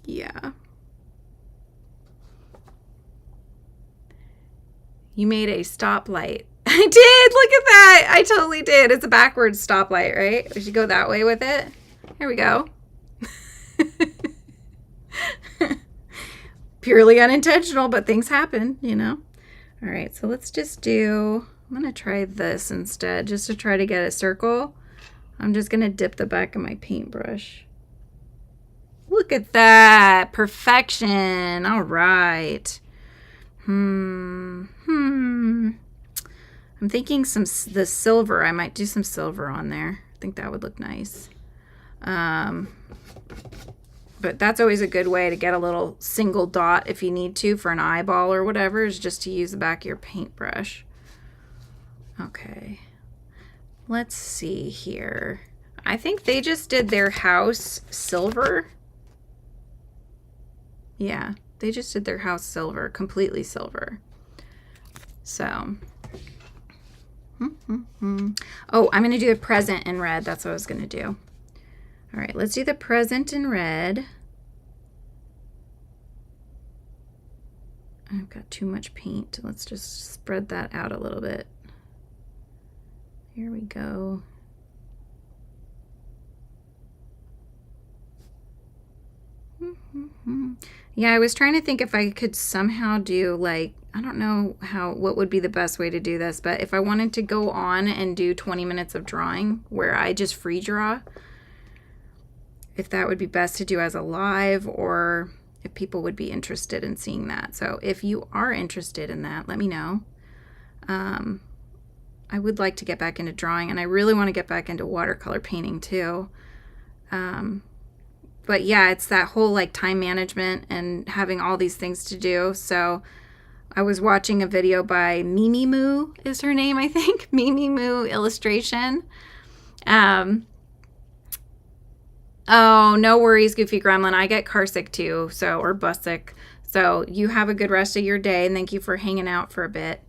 Yeah. You made a stoplight. I did! Look at that! I totally did. It's a backwards stoplight, right? We should go that way with it. Here we go. Purely unintentional, but things happen, you know? All right, so let's just do... I'm going to try this instead, just to try to get a circle. I'm just going to dip the back of my paintbrush. Look at that. Perfection. All right. I'm thinking the silver. I might do some silver on there. I think that would look nice. But that's always a good way to get a little single dot if you need to for an eyeball or whatever, is just to use the back of your paintbrush. Okay. Let's see here. I think they just did their house silver. Yeah, they just did their house silver, completely silver. So, oh, I'm going to do the present in red. That's what I was going to do. All right, let's do the present in red. I've got too much paint. Let's just spread that out a little bit. Here we go. Yeah, I was trying to think if I could somehow do, like, I don't know what would be the best way to do this, but if I wanted to go on and do 20 minutes of drawing where I just free draw, if that would be best to do as a live, or if people would be interested in seeing that. So if you are interested in that, let me know. I would like to get back into drawing, and I really want to get back into watercolor painting too. But yeah, it's that whole like time management and having all these things to do. So I was watching a video by Mimi Moo is her name, I think. Mimi Moo Illustration. Oh, no worries, Goofy Gremlin. I get carsick too, or bus sick. So you have a good rest of your day, and thank you for hanging out for a bit.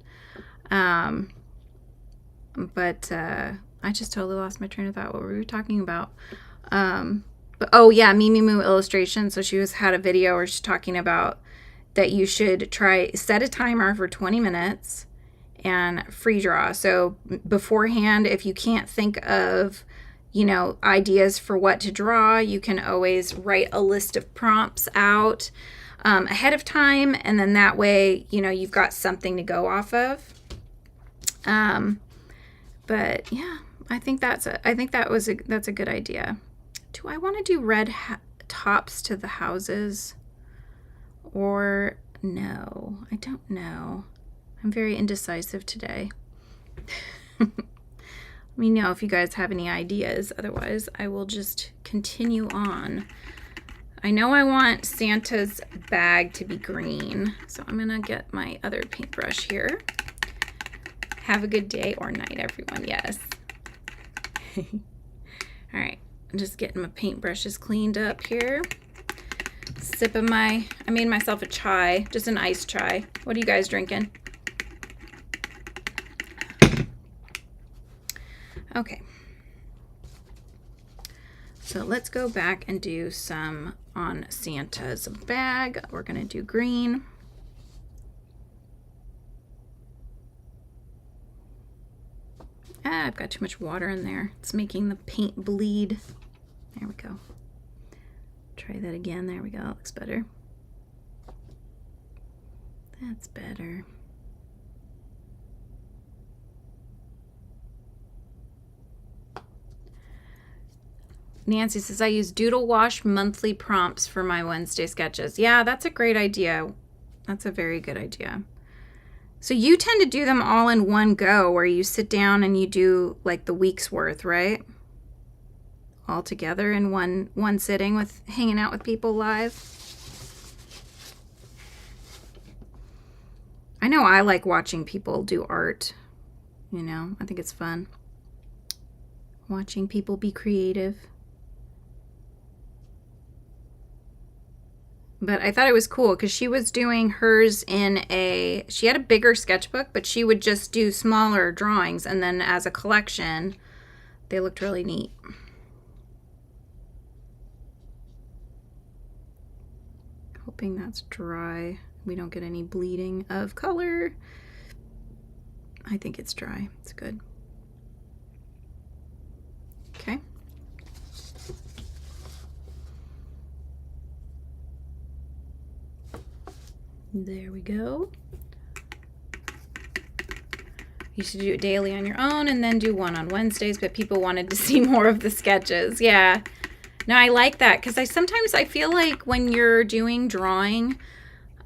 But I just totally lost my train of thought. What were we talking about? But, oh yeah, Mimi Moo illustration. So she had a video where she's talking about that you should set a timer for 20 minutes and free draw. So beforehand, if you can't think of, ideas for what to draw, you can always write a list of prompts out ahead of time, and then that way, you've got something to go off of. But yeah, I think that's a good idea. Do I want to do red tops to the houses, or no? I don't know. I'm very indecisive today. Let me know if you guys have any ideas. Otherwise, I will just continue on. I know I want Santa's bag to be green, so I'm going to get my other paintbrush here. Have a good day or night, everyone. Yes. All right. I'm just getting my paintbrushes cleaned up here. I made myself a chai, just an iced chai. What are you guys drinking? Okay. So let's go back and do some on Santa's bag. We're going to do green. I've got too much water in there. It's making the paint bleed. There we go. Try that again. There we go. That looks better. That's better. Nancy says, I use Doodle Wash monthly prompts for my Wednesday sketches. Yeah, that's a great idea. That's a very good idea. So you tend to do them all in one go, where you sit down and you do like the week's worth, right? All together in one sitting with hanging out with people live. I know I like watching people do art. I think it's fun. Watching people be creative. But I thought it was cool because she was doing hers she had a bigger sketchbook, but she would just do smaller drawings, and then as a collection, they looked really neat. Hoping that's dry. We don't get any bleeding of color. I think it's dry. It's good. Okay. There we go. You should do it daily on your own and then do one on Wednesdays, but people wanted to see more of the sketches. Yeah. No, I like that because sometimes I feel like when you're doing drawing,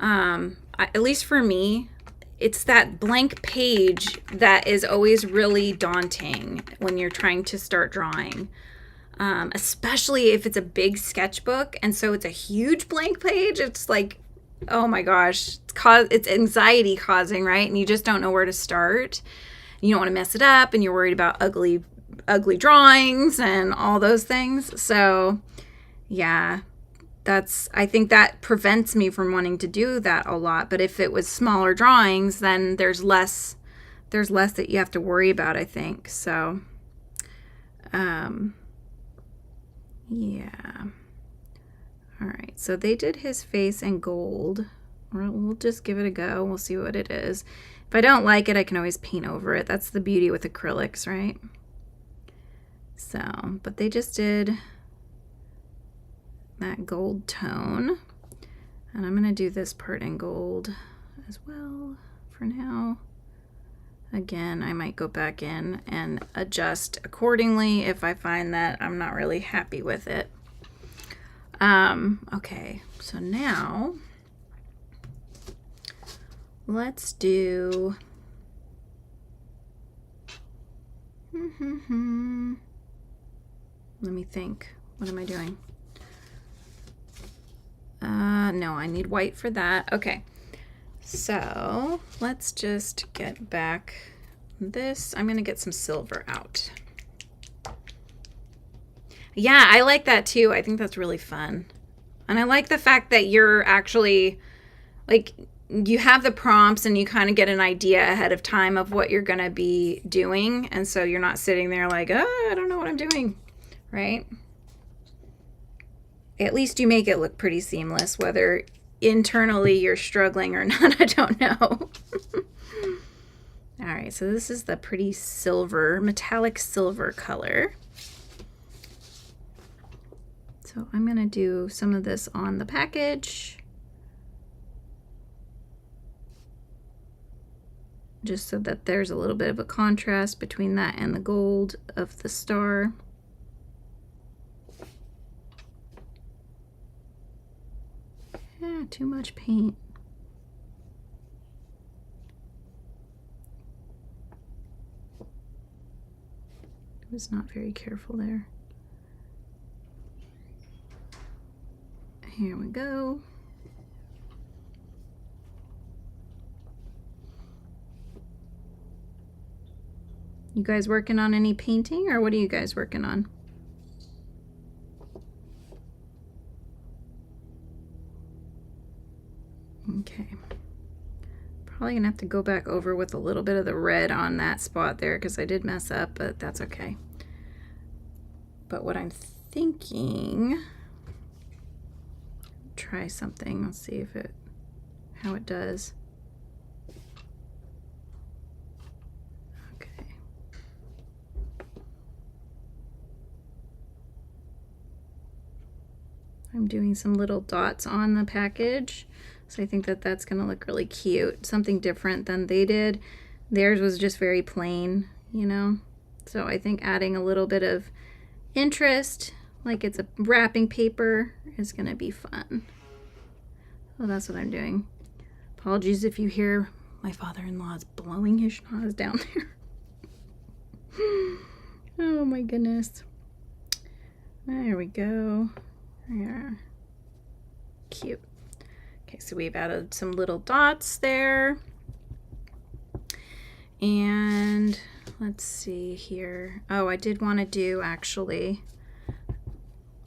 at least for me, it's that blank page that is always really daunting when you're trying to start drawing, especially if it's a big sketchbook and so it's a huge blank page. It's like, oh my gosh, it's anxiety causing, right? And you just don't know where to start. You don't want to mess it up, and you're worried about ugly drawings and all those things. So yeah, I think that prevents me from wanting to do that a lot. But if it was smaller drawings, then there's less that you have to worry about, I think. So yeah. All right, so they did his face in gold. We'll just give it a go. We'll see what it is. If I don't like it, I can always paint over it. That's the beauty with acrylics, right? So, but they just did that gold tone. And I'm going to do this part in gold as well for now. Again, I might go back in and adjust accordingly if I find that I'm not really happy with it. Okay, so now let's do let me think. What am I doing? No, I need white for that. Okay, so let's just get back this. I'm gonna get some silver out. Yeah, I like that too. I think that's really fun. And I like the fact that you're actually, like, you have the prompts and you kind of get an idea ahead of time of what you're going to be doing. And so you're not sitting there like, oh, I don't know what I'm doing, right? at least you make it look pretty seamless, whether internally you're struggling or not, I don't know. All right, so this is the pretty silver, metallic silver color. So I'm gonna do some of this on the package, just so that there's a little bit of a contrast between that and the gold of the star. Yeah, too much paint. I was not very careful there. Here we go. You guys working on any painting, or what are you guys working on? Okay. Probably gonna have to go back over with a little bit of the red on that spot there because I did mess up, but that's okay. But what I'm thinking, try something. Let's see if how it does. Okay. I'm doing some little dots on the package. So I think that that's going to look really cute. Something different than they did. Theirs was just very plain, you know. So I think adding a little bit of interest, like it's a wrapping paper, is going to be fun. So that's what I'm doing. Apologies if you hear my father-in-law is blowing his schnoz down there. Oh my goodness. There we go. Yeah. Cute. Okay, so we've added some little dots there. And let's see here. Oh, I did want to do, actually,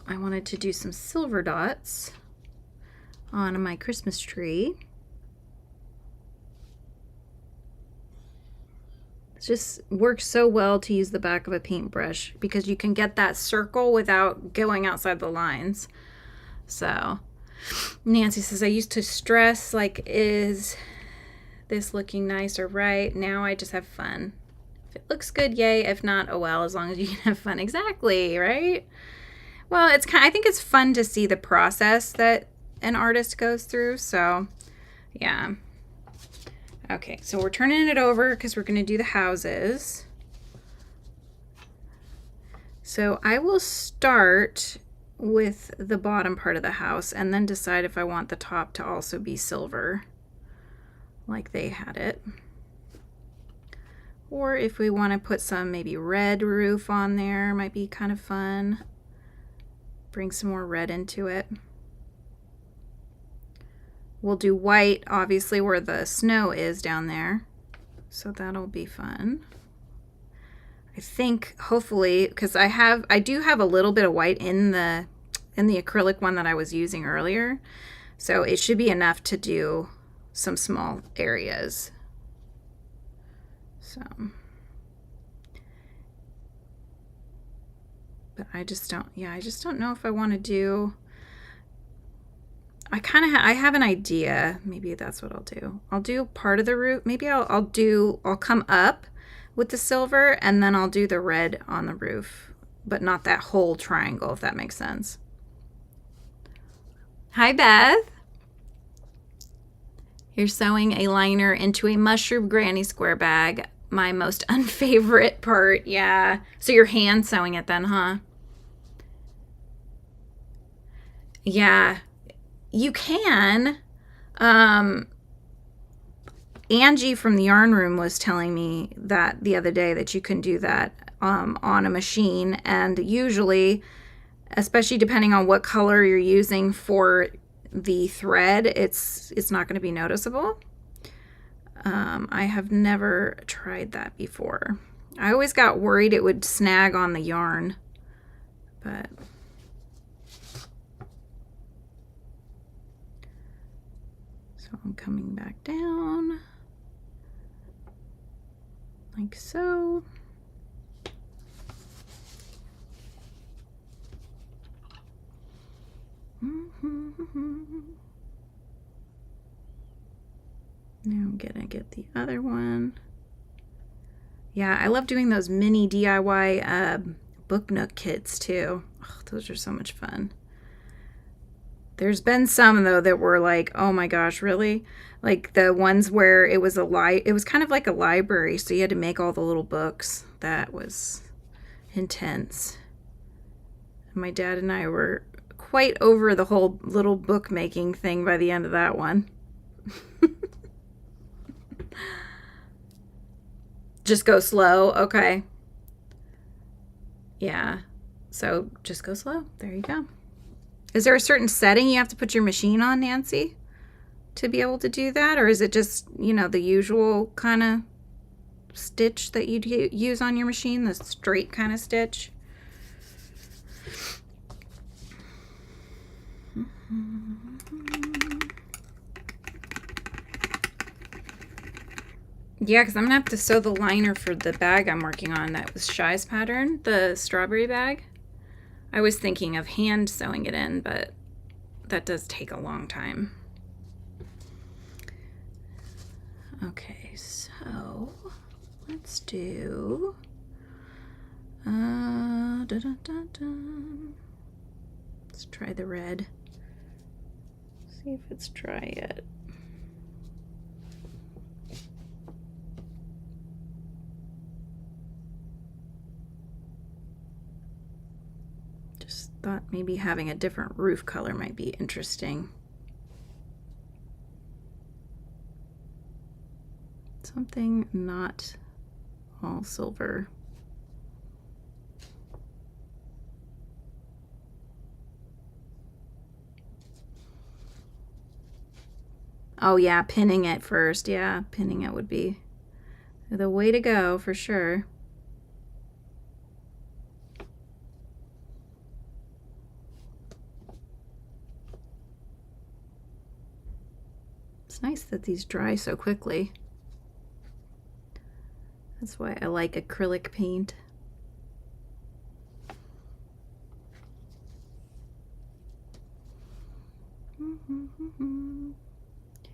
I wanted to do some silver dots on my Christmas tree. It just works so well to use the back of a paintbrush because you can get that circle without going outside the lines. So Nancy says, I used to stress, like, is this looking nice or right? Now I just have fun. If it looks good, yay. If not, oh well, as long as you can have fun. Exactly, right? Well, it's I think it's fun to see the process that an artist goes through. So, yeah. Okay, so we're turning it over because we're going to do the houses. So I will start with the bottom part of the house and then decide if I want the top to also be silver like they had it, or if we want to put some maybe red roof on there. Might be kind of fun. Bring some more red into it. We'll do white obviously where the snow is down there, so that'll be fun. I think hopefully, because I do have a little bit of white in the acrylic one that I was using earlier, so it should be enough to do some small areas. So, but I just don't know if I want to do. I have an idea. Maybe that's what I'll do. I'll do part of the roof. Maybe I'll come up with the silver and then I'll do the red on the roof, but not that whole triangle, if that makes sense. Hi, Beth. You're sewing a liner into a mushroom granny square bag. My most unfavorite part. Yeah. So you're hand sewing it then, huh? Yeah. You can. Angie from the yarn room was telling me that the other day that you can do that on a machine, and usually, especially depending on what color you're using for the thread, it's not going to be noticeable. I have never tried that before. I always got worried it would snag on the yarn, but so I'm coming back down like so. Now I'm gonna get the other one. Yeah, I love doing those mini DIY book nook kits too. Oh, those are so much fun. There's been some though that were like, oh my gosh, really? Like the ones where it was it was kind of like a library, so you had to make all the little books. That was intense. My dad and I were quite over the whole little bookmaking thing by the end of that one. Just go slow. Okay. Yeah. So just go slow. There you go. Is there a certain setting you have to put your machine on, Nancy, to be able to do that? Or is it just, you know, the usual kind of stitch that you'd use on your machine, the straight kind of stitch? Yeah, because I'm going to have to sew the liner for the bag I'm working on. That was Shy's pattern, the strawberry bag. I was thinking of hand sewing it in, but that does take a long time. Okay, so let's do... Let's try the red. See if it's dry yet. Just thought maybe having a different roof color might be interesting. Something not all silver. Oh yeah, pinning it first. Yeah, pinning it would be the way to go for sure. It's nice that these dry so quickly. That's why I like acrylic paint. Okay,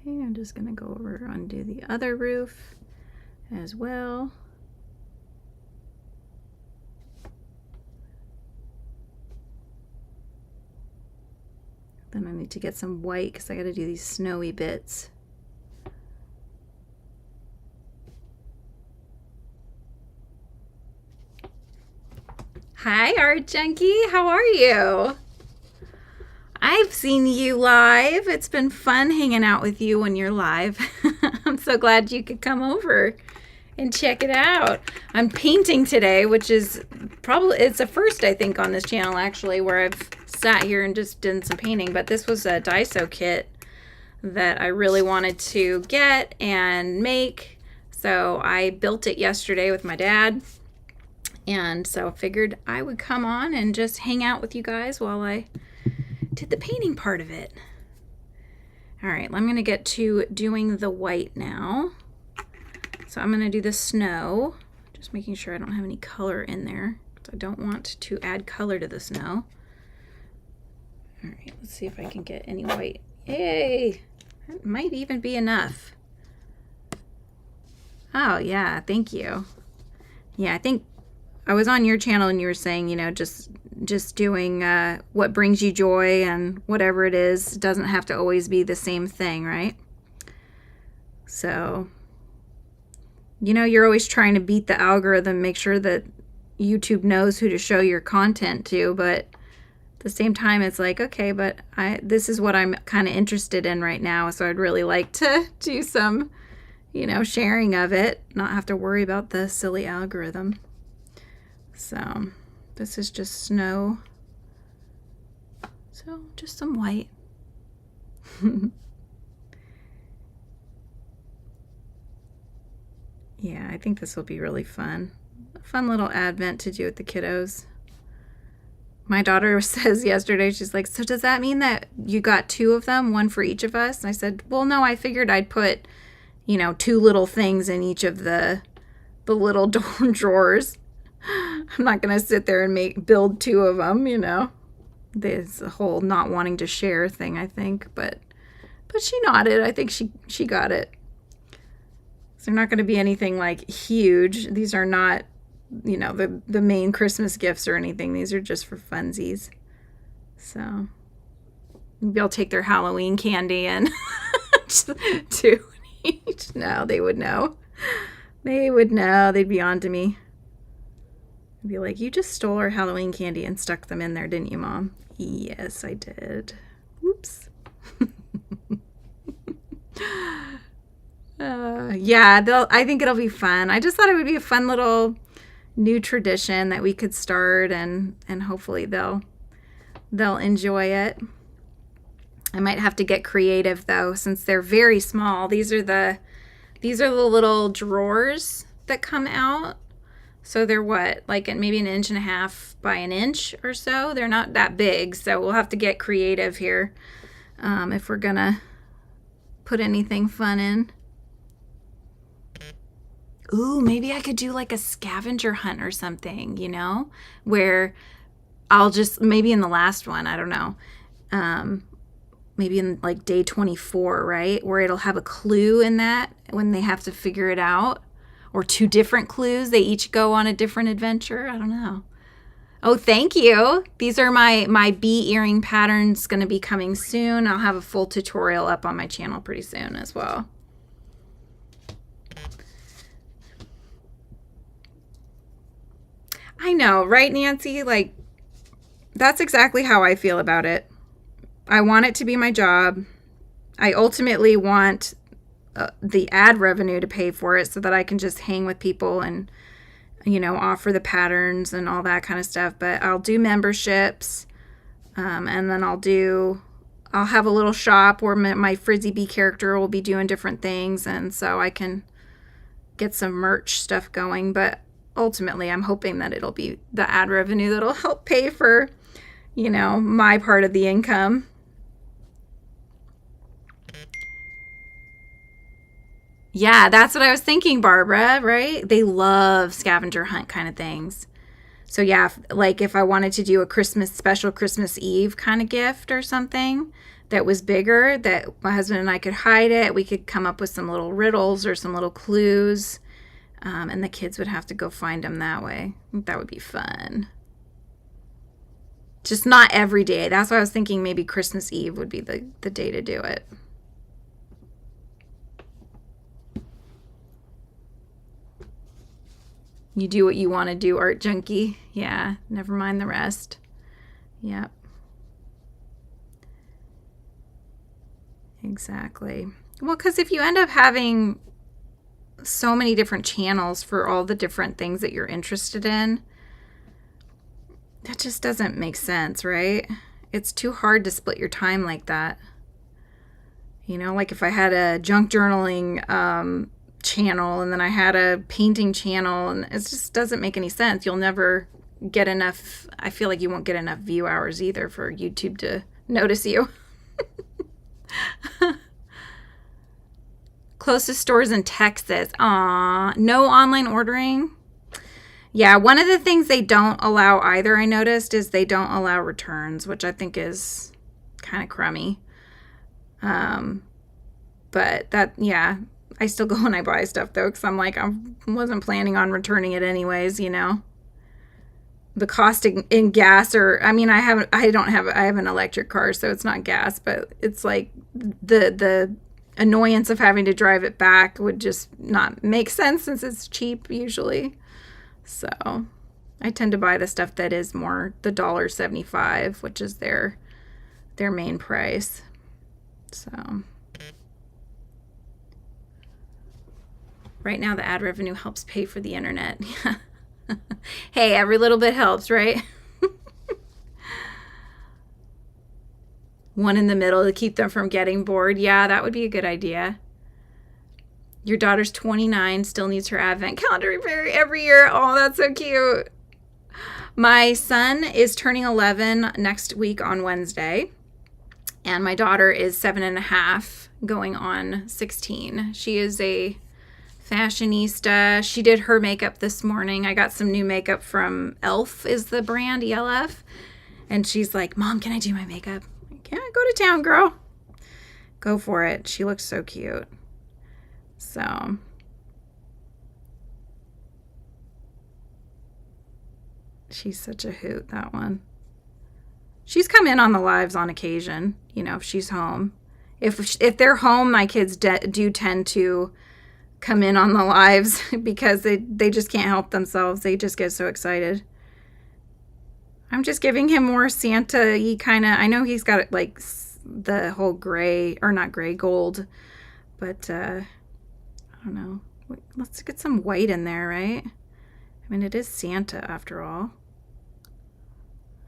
I'm just gonna go over undo the other roof as well. Then I need to get some white because I got to do these snowy bits. Hi, Art Junkie. How are you? I've seen you live. It's been fun hanging out with you when you're live. I'm so glad you could come over and check it out. I'm painting today, which is probably, it's a first, I think, on this channel, actually, where I've sat here and just done some painting. But this was a Daiso kit that I really wanted to get and make. So I built it yesterday with my dad. And so I figured I would come on and just hang out with you guys while I did the painting part of it. All right, I'm going to get to doing the white now. So I'm going to do the snow, just making sure I don't have any color in there, because I don't want to add color to the snow. All right, let's see if I can get any white. Yay! That might even be enough. Oh, yeah, thank you. Yeah, I think I was on your channel and you were saying, you know, just doing what brings you joy, and whatever it is doesn't have to always be the same thing, right? So, you know, you're always trying to beat the algorithm, make sure that YouTube knows who to show your content to, but at the same time it's like, okay, but this is what I'm kind of interested in right now, so I'd really like to do some, you know, sharing of it, not have to worry about the silly algorithm. So this is just snow, so just some white. Yeah, I think this will be really fun. A fun little advent to do with the kiddos. My daughter says yesterday, she's like, so does that mean that you got 2 of them, one for each of us? And I said, well, no, I figured I'd put, you know, 2 little things in each of the little drawers. I'm not going to sit there and build 2 of them, you know. There's a whole not wanting to share thing, I think, but she nodded. I think she got it. So they're not going to be anything like huge. These are not, you know, the main Christmas gifts or anything. These are just for funsies. So maybe I'll take their Halloween candy and to each. No, they would know. They would know. They'd be on to me. I'd be like, you just stole our Halloween candy and stuck them in there, didn't you, Mom? Yes, I did. Whoops. Yeah, I think it'll be fun. I just thought it would be a fun little new tradition that we could start, and hopefully they'll enjoy it. I might have to get creative though, since they're very small. These are the little drawers that come out. So they're what, like maybe 1.5 inches by 1 inch or so. They're not that big, so we'll have to get creative here if we're gonna put anything fun in. Ooh, maybe I could do like a scavenger hunt or something, you know, where I'll just, maybe in the last one, I don't know, maybe in like day 24, right, where it'll have a clue in that when they have to figure it out, or 2 different clues. They each go on a different adventure. I don't know. Oh, thank you. These are my bee earring patterns, going to be coming soon. I'll have a full tutorial up on my channel pretty soon as well. I know, right, Nancy? Like, that's exactly how I feel about it. I want it to be my job. I ultimately want the ad revenue to pay for it so that I can just hang with people and, you know, offer the patterns and all that kind of stuff. But I'll do memberships, and then I'll have a little shop where my Frizzy Bee character will be doing different things, and so I can get some merch stuff going. But ultimately, I'm hoping that it'll be the ad revenue that'll help pay for, you know, my part of the income. Yeah, that's what I was thinking, Barbara, right? They love scavenger hunt kind of things. So yeah, if I wanted to do a special Christmas Eve kind of gift or something that was bigger, that my husband and I could hide it, we could come up with some little riddles or some little clues, and the kids would have to go find them that way. I think that would be fun. Just not every day. That's why I was thinking maybe Christmas Eve would be the day to do it. You do what you want to do, Art Junkie. Yeah, never mind the rest. Yep. Exactly. Well, because if you end up having so many different channels for all the different things that you're interested in, that just doesn't make sense, right? It's too hard to split your time like that. You know, like if I had a junk journaling channel and then I had a painting channel, and it just doesn't make any sense. You'll never get enough. I feel like you won't get enough view hours either for YouTube to notice you. Closest stores in Texas. Aw, no online ordering. Yeah, one of the things they don't allow either, I noticed, is they don't allow returns, which I think is kind of crummy. But that, yeah, I still go and I buy stuff though, because I'm like, I wasn't planning on returning it anyways, you know. The cost in gas, or I mean, I have an electric car, so it's not gas, but it's like the annoyance of having to drive it back would just not make sense since it's cheap usually. So I tend to buy the stuff that is more the $1.75, which is their main price. So right now the ad revenue helps pay for the internet. Hey, every little bit helps, right? One in the middle to keep them from getting bored. Yeah, that would be a good idea. Your daughter's 29, still needs her advent calendar every year. Oh, that's so cute. My son is turning 11 next week on Wednesday, and my daughter is 7.5 going on 16. She is a fashionista. She did her makeup this morning. I got some new makeup from ELF is the brand, ELF. And she's like, Mom, can I do my makeup? I'm like, yeah, go to town, girl. Go for it. She looks so cute. So she's such a hoot, that one. She's come in on the lives on occasion, you know, if she's home. If they're home, my kids do tend to come in on the lives because they just can't help themselves. They just get so excited. I'm just giving him more Santa-y kind of. I know he's got like the whole gray, or not gray, gold, but I don't know. Let's get some white in there, right? I mean, it is Santa after all.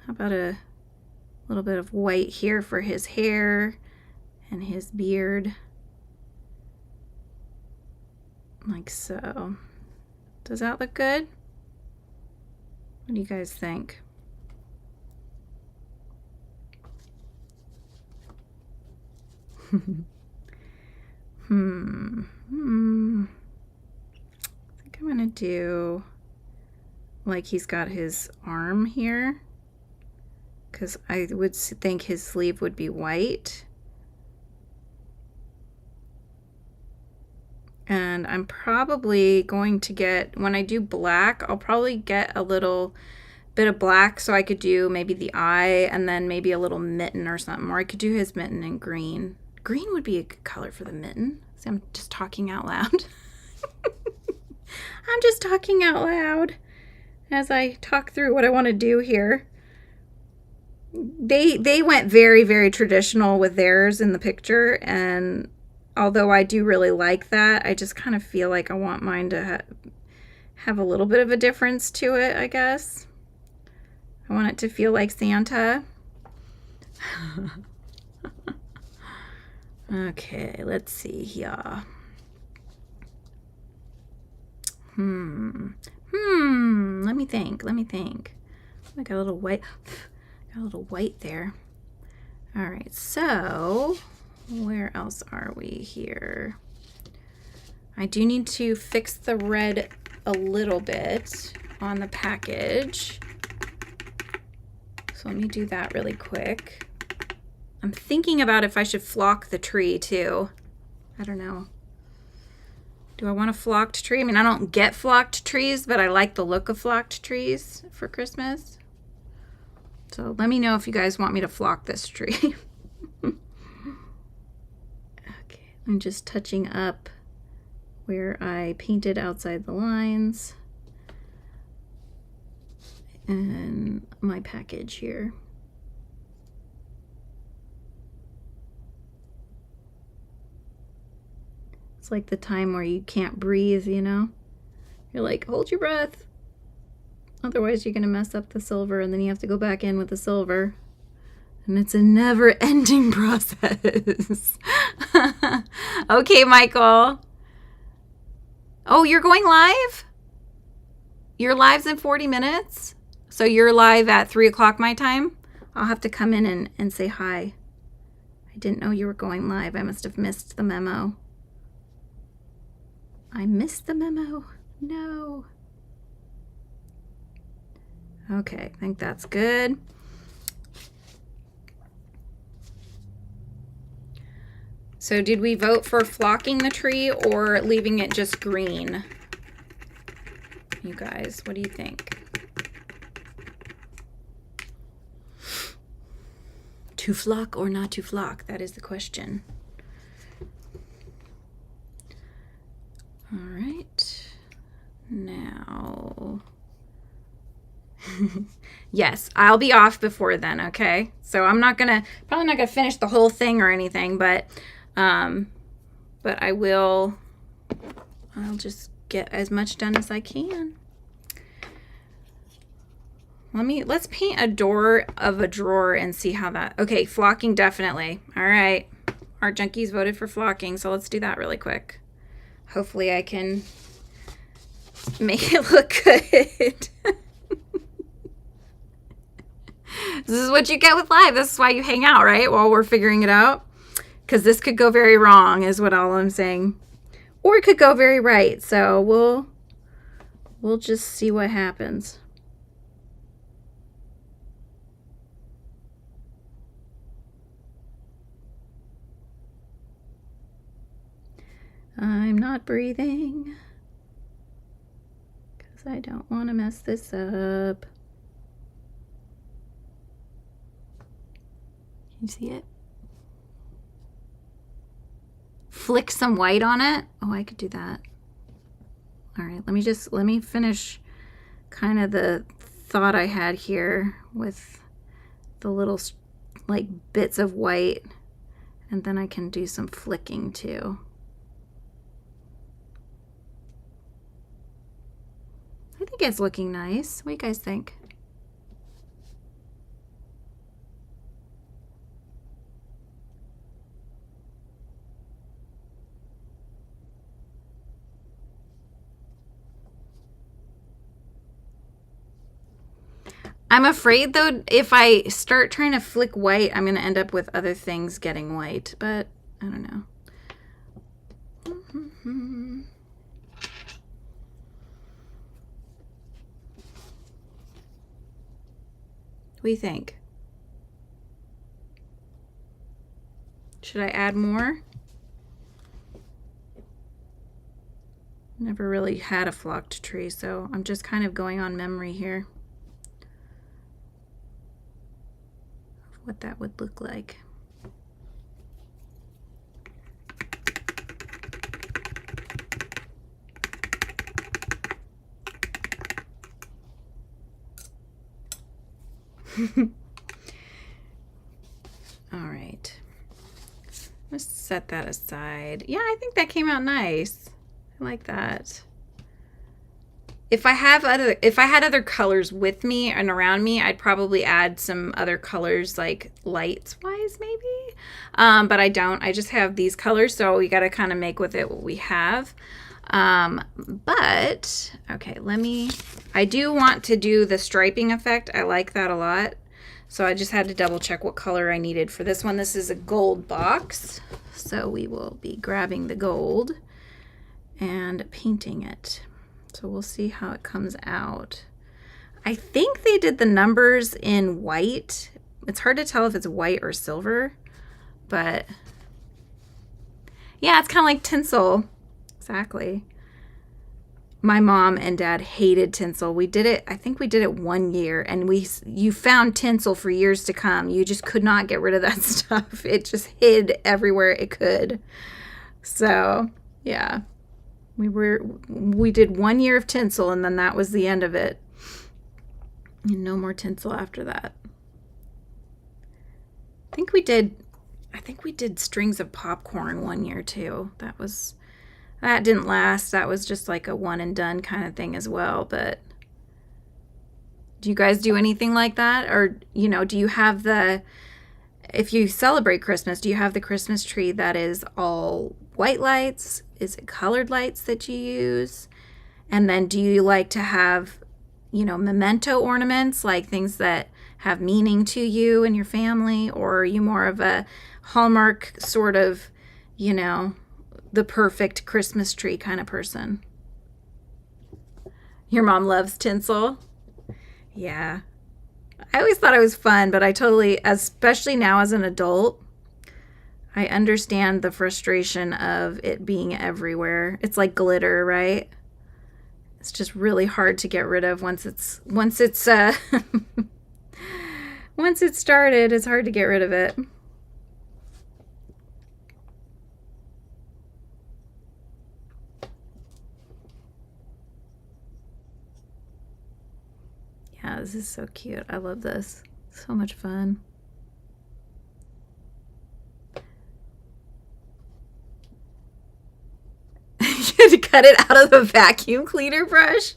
How about a little bit of white here for his hair and his beard, like so. Does that look good? What do you guys think? I think I'm gonna do like he's got his arm here, because I would think his sleeve would be white. And I'm probably going to get, when I do black, I'll probably get a little bit of black so I could do maybe the eye and then maybe a little mitten or something. Or I could do his mitten in green. Green would be a good color for the mitten. See, I'm just talking out loud. I'm just talking out loud as I talk through what I want to do here. They went very, very traditional with theirs in the picture, and although I do really like that, I just kind of feel like I want mine to have a little bit of a difference to it, I guess. I want it to feel like Santa. Okay, let's see here. Let me think. I got a little white. Got a little white there. All right, so where else are we here? I do need to fix the red a little bit on the package. So let me do that really quick. I'm thinking about if I should flock the tree too. I don't know. Do I want a flocked tree? I mean, I don't get flocked trees, but I like the look of flocked trees for Christmas. So let me know if you guys want me to flock this tree. Okay, I'm just touching up where I painted outside the lines and my package here. It's like the time where you can't breathe, you know? You're like, hold your breath. Otherwise, you're going to mess up the silver, and then you have to go back in with the silver. And it's a never-ending process. Okay, Michael. Oh, you're going live? Your live's in 40 minutes? So you're live at 3 o'clock my time? I'll have to come in and say hi. I didn't know you were going live. I must have missed the memo. I missed the memo. No. Okay, I think that's good. So did we vote for flocking the tree or leaving it just green? You guys, what do you think? To flock or not to flock? That is the question. All right. Now... Yes, I'll be off before then, okay? So I'm not gonna, probably not gonna finish the whole thing or anything, but I'll just get as much done as I can. Let's paint a door of a drawer and see how that, okay, flocking definitely. All right, Art Junkies voted for flocking, so let's do that really quick. Hopefully I can make it look good. This is what you get with live. This is why you hang out, right? While we're figuring it out. Because this could go very wrong is what all I'm saying. Or it could go very right. So we'll just see what happens. I'm not breathing because I don't want to mess this up. Can you see it? Flick some white on it. Oh, I could do that. All right, let me finish kind of the thought I had here with the little like bits of white, and then I can do some flicking too. I think it's looking nice. What do you guys think? I'm afraid though, if I start trying to flick white, I'm going to end up with other things getting white, but I don't know. What do you think? Should I add more? Never really had a flocked tree, so I'm just kind of going on memory here of what that would look like. All right, let's set that aside. Yeah, I think that came out nice. I like that. If I had other colors with me and around me, I'd probably add some other colors, like lights wise maybe, but I don't. I just have these colors, so we got to kind of make with it what we have. But okay, I do want to do the striping effect. I like that a lot. So I just had to double check what color I needed for this one. This is a gold box. So we will be grabbing the gold and painting it. So we'll see how it comes out. I think they did the numbers in white. It's hard to tell if it's white or silver, but yeah, it's kind of like tinsel. Exactly. My mom and dad hated tinsel. We did it, I think we did it 1 year, and you found tinsel for years to come. You just could not get rid of that stuff. It just hid everywhere it could. So yeah, we did 1 year of tinsel, and then that was the end of it. And no more tinsel after that. I think we did strings of popcorn 1 year too. That didn't last. That was just like a one and done kind of thing as well. But do you guys do anything like that? Or, you know, do you have if you celebrate Christmas, do you have the Christmas tree that is all white lights? Is it colored lights that you use? And then do you like to have, you know, memento ornaments, like things that have meaning to you and your family? Or are you more of a Hallmark sort of, you know, the perfect Christmas tree kind of person? Your mom loves tinsel? Yeah. I always thought it was fun, but I totally, especially now as an adult, I understand the frustration of it being everywhere. It's like glitter, right? It's just really hard to get rid of once it's once it's started, it's hard to get rid of it. Yeah, this is so cute. I love this. So much fun. You had to cut it out of the vacuum cleaner brush?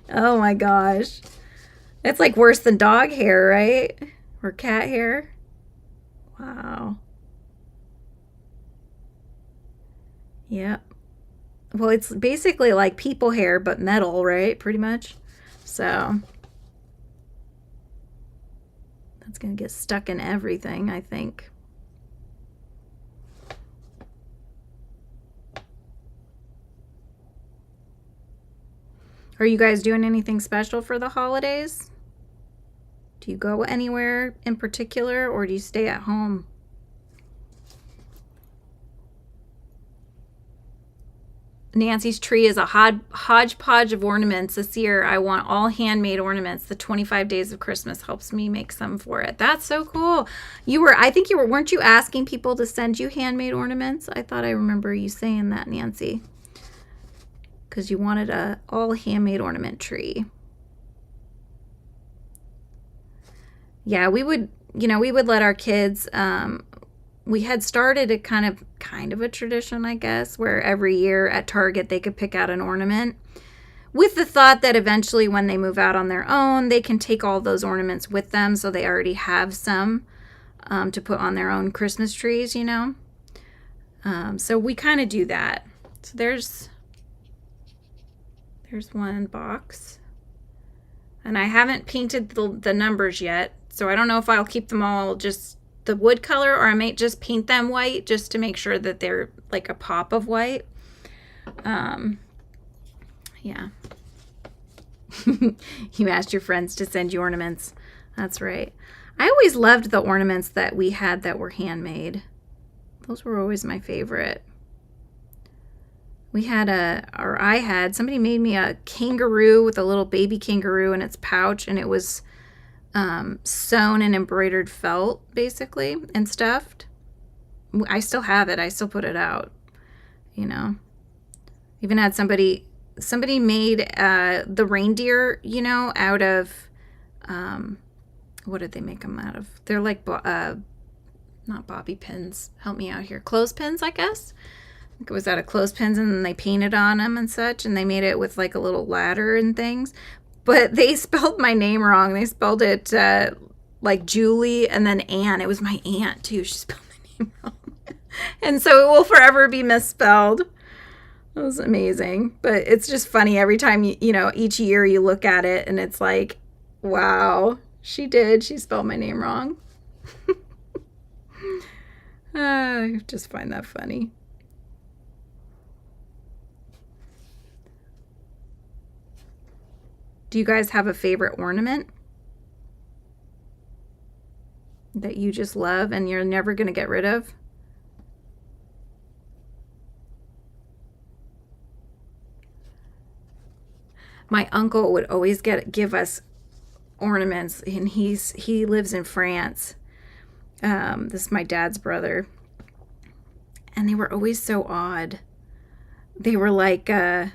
Oh my gosh. It's like worse than dog hair, right? Or cat hair. Wow. Yep. Well, it's basically like people hair, but metal, right? Pretty much. So that's going to get stuck in everything, I think. Are you guys doing anything special for the holidays? Do you go anywhere in particular, or do you stay at home? Nancy's tree is a hodgepodge of ornaments. This year, I want all handmade ornaments. The 25 Days of Christmas helps me make some for it. That's so cool. I think you weren't you asking people to send you handmade ornaments? I thought I remember you saying that, Nancy. Because you wanted a all handmade ornament tree. Yeah, we would let our kids, we had started a kind of a tradition, I guess, where every year at Target they could pick out an ornament with the thought that eventually when they move out on their own, they can take all those ornaments with them so they already have some to put on their own Christmas trees, So we kind of do that. So there's one box. And I haven't painted the numbers yet, so I don't know if I'll keep them all just the wood color, or I might just paint them white just to make sure that they're like a pop of white. Yeah. You asked your friends to send you ornaments. That's right. I always loved the ornaments that we had that were handmade. Those were always my favorite. Somebody made me a kangaroo with a little baby kangaroo in its pouch, and it was sewn and embroidered felt, basically, and stuffed. I still have it. I still put it out, Even had somebody made the reindeer, out of, what did they make them out of? They're like, not bobby pins. Help me out here. Clothespins, I guess. I think it was out of clothespins, and then they painted on them and such, and they made it with like a little ladder and things. But they spelled my name wrong. They spelled it like Julie and then Ann. It was my aunt, too. She spelled my name wrong. And so it will forever be misspelled. It was amazing. But it's just funny every time, each year you look at it and it's like, wow, she spelled my name wrong. I just find that funny. Do you guys have a favorite ornament that you just love and you're never going to get rid of? My uncle would always give us ornaments, and he lives in France. This is my dad's brother. And they were always so odd. They were like... there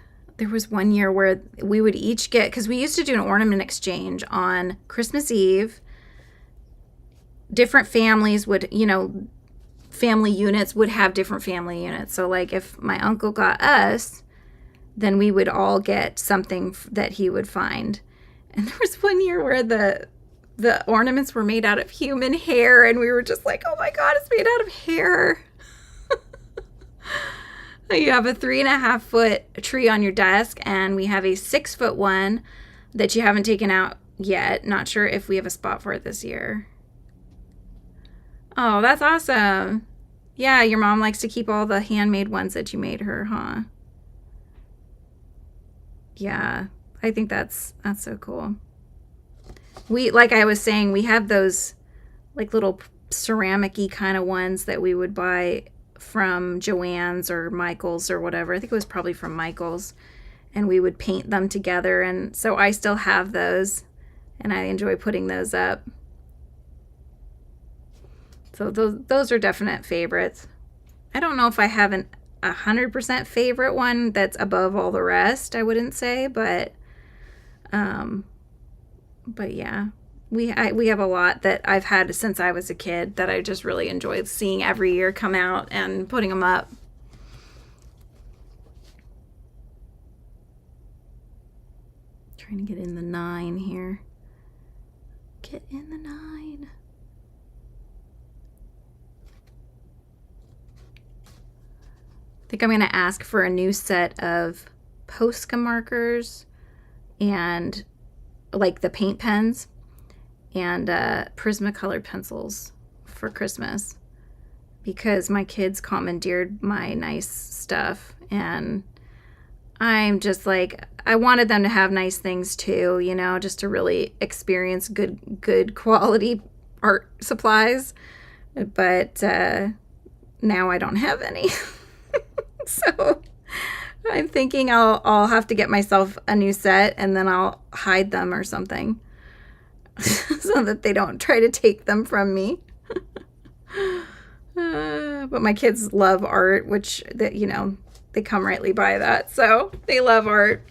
was one year where we would each get, because we used to do an ornament exchange on Christmas Eve. Different families would, family units would have different family units. So like if my uncle got us, then we would all get something that he would find. And there was one year where the ornaments were made out of human hair, and we were just like, oh my God, it's made out of hair. You have a 3.5 foot tree on your desk, and we have a 6 foot one that you haven't taken out yet. Not sure if we have a spot for it this year. Oh, that's awesome. Yeah, your mom likes to keep all the handmade ones that you made her, huh? Yeah, I think that's so cool. Like I was saying, we have those like little ceramic-y kind of ones that we would buy from Joann's or Michael's or whatever. I think it was probably from Michael's, and we would paint them together, and so I still have those, and I enjoy putting those up. So those are definite favorites. I don't know if I have a 100% favorite one that's above all the rest, I wouldn't say, but yeah. We have a lot that I've had since I was a kid that I just really enjoyed seeing every year come out and putting them up. Trying to get in the 9 here. Get in the 9. I think I'm going to ask for a new set of Posca markers and like the paint pens and Prismacolor pencils for Christmas, because my kids commandeered my nice stuff, and I'm just like, I wanted them to have nice things too, just to really experience good quality art supplies, but now I don't have any. So I'm thinking I'll have to get myself a new set and then I'll hide them or something so that they don't try to take them from me. But my kids love art, which that they come rightly by that, so they love art,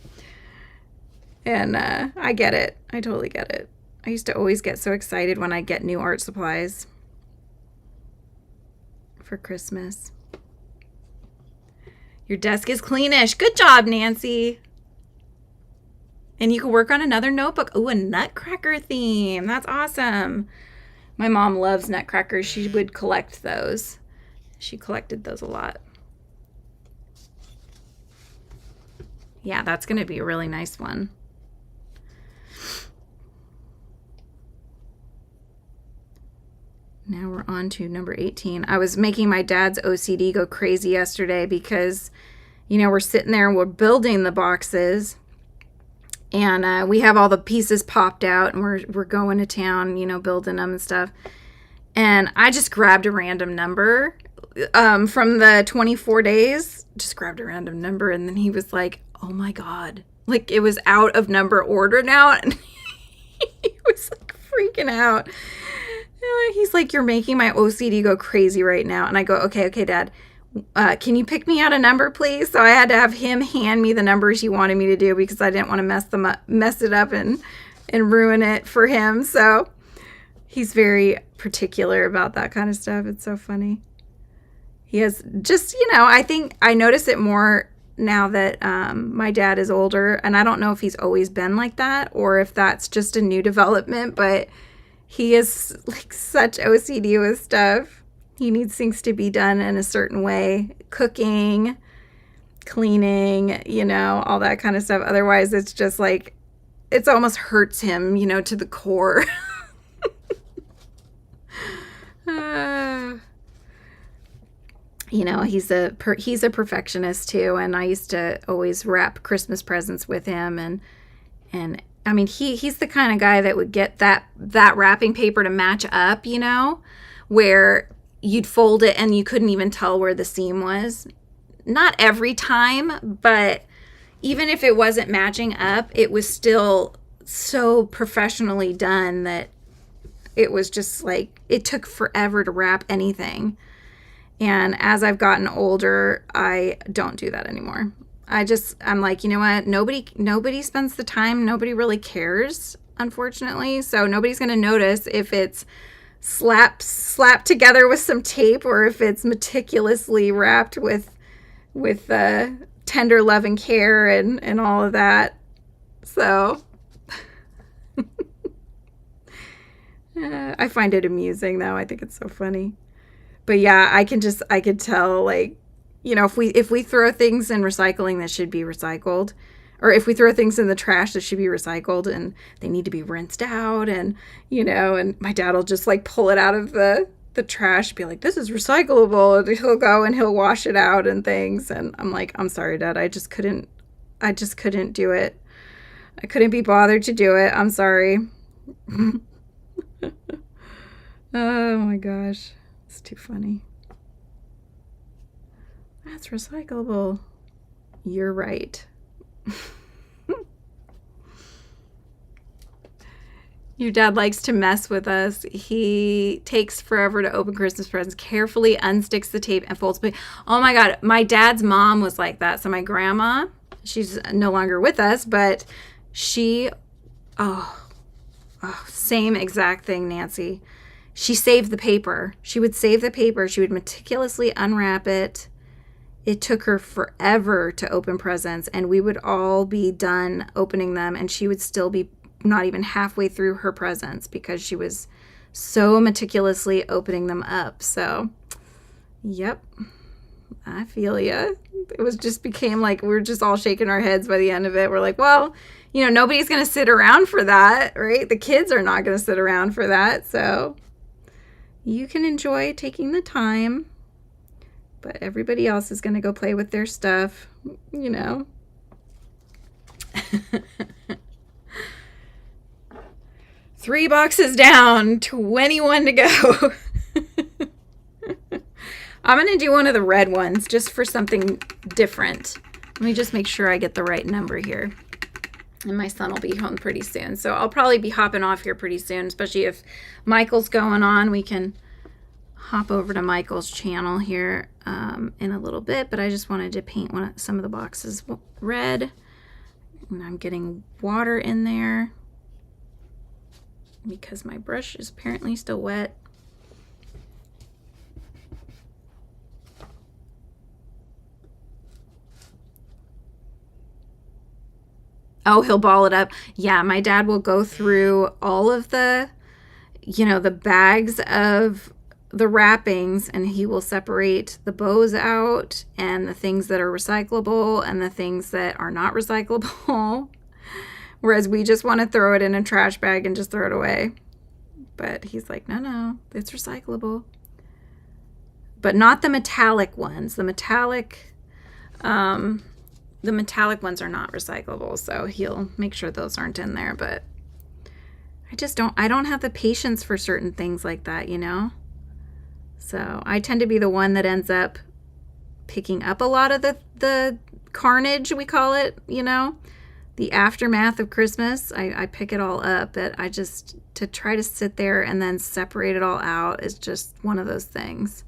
and I get it. I totally get it. I used to always get so excited when I get new art supplies for Christmas. Your desk is cleanish. Good job, Nancy. And you can work on another notebook. Oh, a nutcracker theme. That's awesome. My mom loves nutcrackers. She would collect those. She collected those a lot. Yeah, that's going to be a really nice one. Now we're on to number 18. I was making my dad's OCD go crazy yesterday because, we're sitting there and we're building the boxes. And we have all the pieces popped out and we're going to town, building them and stuff. And I just grabbed a random number from the 24 days. Just grabbed a random number, and then he was like, oh my God. Like, it was out of number order now. And he was like freaking out. He's like, you're making my OCD go crazy right now. And I go, okay, Dad. Can you pick me out a number, please? So I had to have him hand me the numbers he wanted me to do because I didn't want to mess it up and ruin it for him. So he's very particular about that kind of stuff. It's so funny. He has just, I think I notice it more now that my dad is older, and I don't know if he's always been like that or if that's just a new development, but he is like such OCD with stuff. He needs things to be done in a certain way. Cooking, cleaning, all that kind of stuff. Otherwise, it's just like, it's almost hurts him, to the core. He's a perfectionist too. And I used to always wrap Christmas presents with him. And I mean, he's the kind of guy that would get that wrapping paper to match up, where you'd fold it and you couldn't even tell where the seam was. Not every time, but even if it wasn't matching up, it was still so professionally done that it was just like, it took forever to wrap anything. And as I've gotten older, I don't do that anymore. I'm like, you know what? Nobody spends the time. Nobody really cares, unfortunately. So nobody's going to notice if it's slapped together with some tape or if it's meticulously wrapped with tender love and care and all of that. So I find it amusing though. I think it's so funny. But yeah, I could tell, like, if we throw things in recycling that should be recycled, or if we throw things in the trash that should be recycled and they need to be rinsed out, and and my dad will just like pull it out of the trash, be like, this is recyclable, and he'll go and he'll wash it out and things, and I'm like, I'm sorry, Dad, I just couldn't do it. I couldn't be bothered to do it. I'm sorry. Oh my gosh, it's too funny. That's recyclable. You're right. Your dad likes to mess with us. He takes forever to open Christmas presents, carefully unsticks the tape and folds. Oh my God, my dad's mom was like that. So my grandma, she's no longer with us, but she, same exact thing, Nancy. She saved the paper. She would save the paper. She would meticulously unwrap it. It took her forever to open presents, and we would all be done opening them, and she would still be not even halfway through her presents because she was so meticulously opening them up. So, yep, I feel ya. It was just became like we were just all shaking our heads by the end of it. We're like, well, nobody's going to sit around for that, right? The kids are not going to sit around for that. So you can enjoy taking the time, but everybody else is going to go play with their stuff, 3 boxes down, 21 to go. I'm going to do one of the red ones just for something different. Let me just make sure I get the right number here. And my son will be home pretty soon. So I'll probably be hopping off here pretty soon, especially if Michael's going on. We can hop over to Michael's channel here in a little bit, but I just wanted to paint some of the boxes red. And I'm getting water in there because my brush is apparently still wet. Oh, he'll ball it up. Yeah, my dad will go through all of the, the bags of the wrappings, and he will separate the bows out and the things that are recyclable and the things that are not recyclable. Whereas we just want to throw it in a trash bag and just throw it away. But he's like, no, it's recyclable. But not the metallic ones. The metallic ones are not recyclable, so he'll make sure those aren't in there. But I don't have the patience for certain things like that, So I tend to be the one that ends up picking up a lot of the carnage, we call it, the aftermath of Christmas. I pick it all up, but to try to sit there and then separate it all out is just one of those things,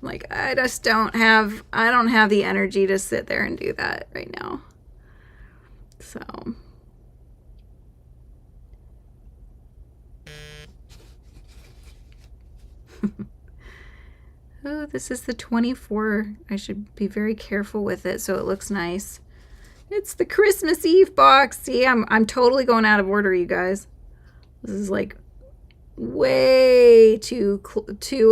like I don't have the energy to sit there and do that right now. So oh, this is the 24. I should be very careful with it so it looks nice. It's the Christmas Eve box. See, I'm totally going out of order, you guys. This is like way too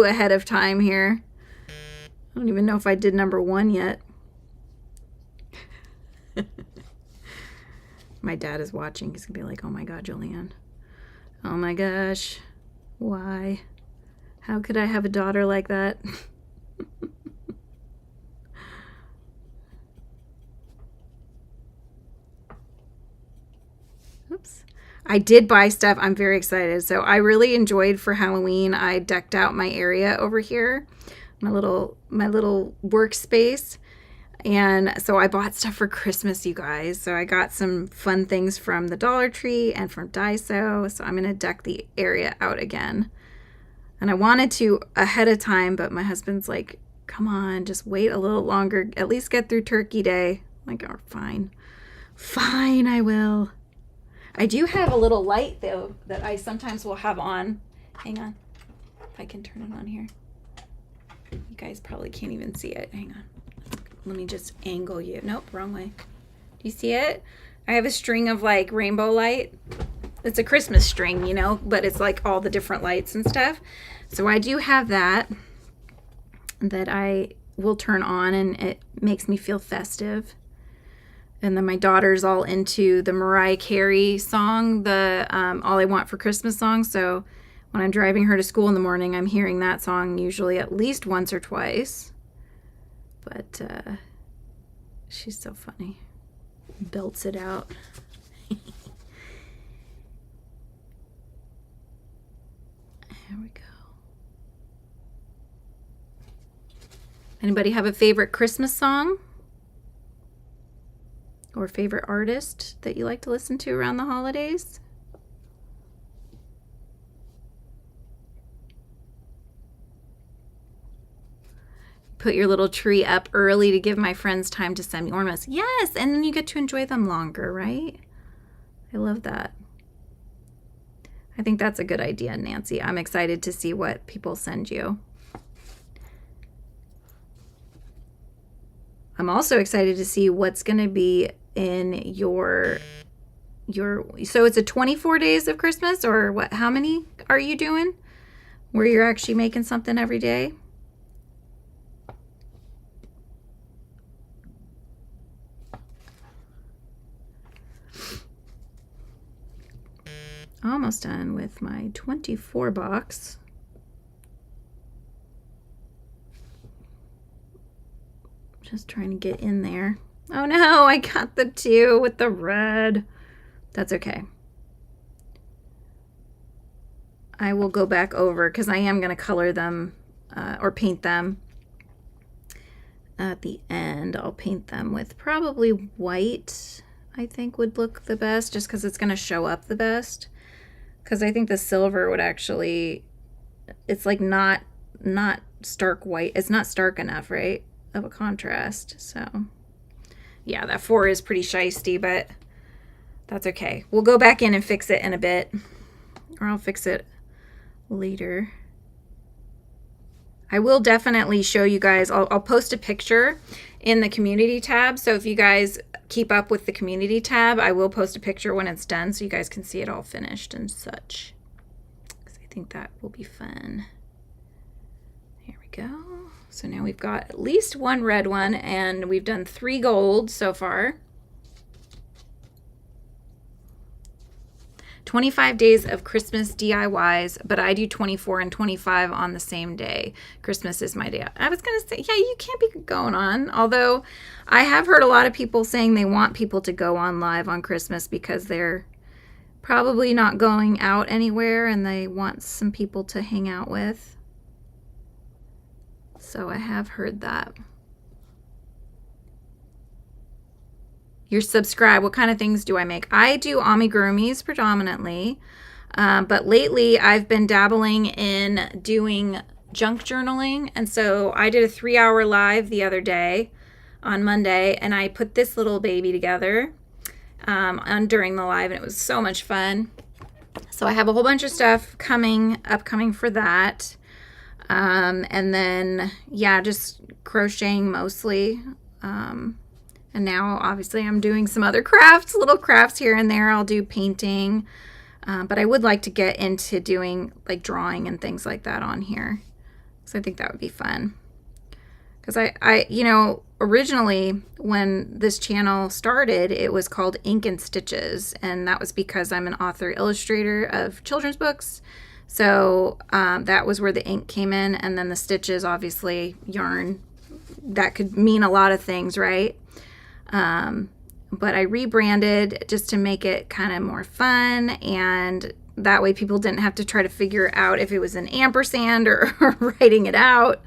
ahead of time here. I don't even know if I did number 1 yet. My dad is watching. He's gonna be like, oh my God, Julianne. Oh my gosh. Why? How could I have a daughter like that? Oops. I did buy stuff. I'm very excited. So I really enjoyed for Halloween. I decked out my area over here, my little workspace. And so I bought stuff for Christmas, you guys. So I got some fun things from the Dollar Tree and from Daiso. So I'm going to deck the area out again. And I wanted to ahead of time, but my husband's like, come on, just wait a little longer. At least get through Turkey Day. I'm like, oh, fine. Fine, I will. I do have a little light, though, that I sometimes will have on. Hang on. If I can turn it on here. You guys probably can't even see it. Hang on. Let me just angle you. Nope, wrong way. Do you see it? I have a string of like rainbow light. It's a Christmas string, but it's like all the different lights and stuff. So I do have that I will turn on, and it makes me feel festive. And then my daughter's all into the Mariah Carey song, the All I Want for Christmas song. So when I'm driving her to school in the morning, I'm hearing that song usually at least once or twice. But she's so funny. Belts it out. There we go. Anybody have a favorite Christmas song? Or favorite artist that you like to listen to around the holidays? Put your little tree up early to give my friends time to send me ornaments. Yes, and then you get to enjoy them longer, right? I love that. I think that's a good idea, Nancy. I'm excited to see what people send you. I'm also excited to see what's going to be in your so it's a 24 days of Christmas, or what? How many are you doing where you're actually making something every day? Almost done with my 24 box. Just trying to get in there. Oh no, I got the 2 with the red. That's okay. I will go back over because I am going to color them or paint them at the end, I'll paint them with probably white, I think would look the best, just because it's going to show up the best. Because I think the silver would actually, it's like not stark white. It's not stark enough, right, of a contrast. So yeah, that 4 is pretty shisty, but that's okay. We'll go back in and fix it in a bit, or I'll fix it later. I will definitely show you guys. I'll post a picture in the community tab. So if you guys keep up with the community tab, I will post a picture when it's done so you guys can see it all finished and such. Because I think that will be fun. Here we go. So now we've got at least one red one, and we've done 3 gold so far. 25 days of Christmas DIYs, but I do 24 and 25 on the same day. Christmas is my day. I was going to say, yeah, you can't be going on. Although I have heard a lot of people saying they want people to go on live on Christmas because they're probably not going out anywhere and they want some people to hang out with. So I have heard that. You're subscribed. What kind of things do I make? I do amigurumis predominantly, but lately I've been dabbling in doing junk journaling. And so I did a 3-hour live the other day on Monday, and I put this little baby together during the live, and it was so much fun. So I have a whole bunch of stuff upcoming for that. And then, yeah, just crocheting mostly. And now, obviously, I'm doing some other crafts, little crafts here and there. I'll do painting. But I would like to get into doing, like, drawing and things like that on here. So I think that would be fun. Because I you know, originally, when this channel started, it was called Ink and Stitches. And that was because I'm an author-illustrator of children's books. So that was where the ink came in. And then the stitches, obviously, yarn. That could mean a lot of things, right? But I rebranded just to make it kind of more fun, and that way people didn't have to try to figure out if it was an ampersand or writing it out.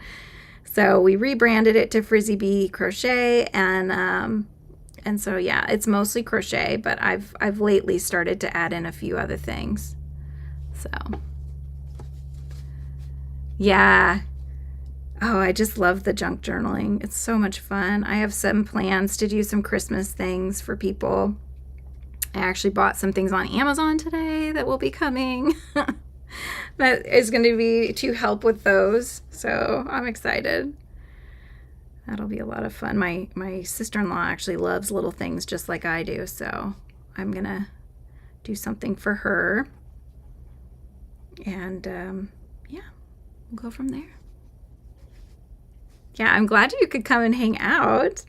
So we rebranded it to Frizzy Bee Crochet, and so yeah, it's mostly crochet, but I've lately started to add in a few other things. So yeah. Oh, I just love the junk journaling. It's so much fun. I have some plans to do some Christmas things for people. I actually bought some things on Amazon today that will be coming. That is going to be to help with those. So I'm excited. That'll be a lot of fun. My sister-in-law actually loves little things just like I do. So I'm going to do something for her. And yeah, we'll go from there. Yeah, I'm glad you could come and hang out.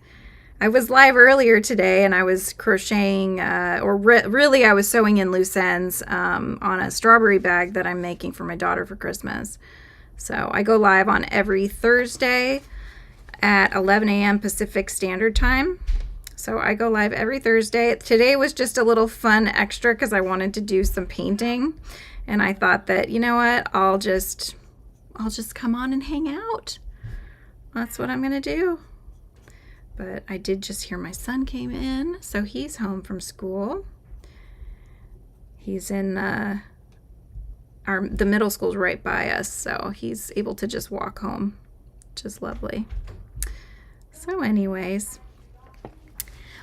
I was live earlier today, and I was crocheting, really I was sewing in loose ends on a strawberry bag that I'm making for my daughter for Christmas. So I go live on every Thursday at 11 a.m. Pacific Standard Time. So I go live every Thursday. Today was just a little fun extra because I wanted to do some painting. And I thought that, you know what, I'll just come on and hang out. That's what I'm going to do. But I did just hear my son came in, so he's home from school. He's in the middle school's right by us, so he's able to just walk home, which is lovely. So anyways,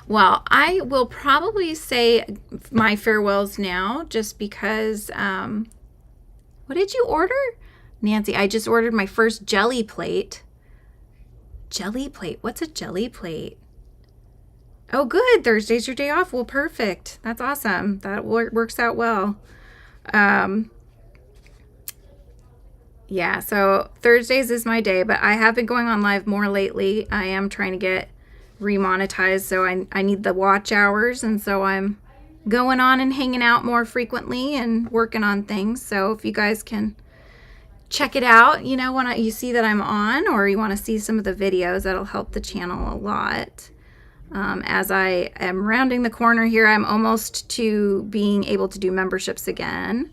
well, I will probably say my farewells now just because, what did you order? Nancy, I just ordered my first jelly plate. Jelly plate? What's a jelly plate? Oh, good. Thursday's your day off. Well, perfect. That's awesome. That works out well. Yeah, so Thursdays is my day, but I have been going on live more lately. I am trying to get remonetized, so I need the watch hours, and so I'm going on and hanging out more frequently and working on things. So if you guys can check it out, you know, when you see that I'm on, or you want to see some of the videos, that'll help the channel a lot. As I am rounding the corner here, I'm almost to being able to do memberships again.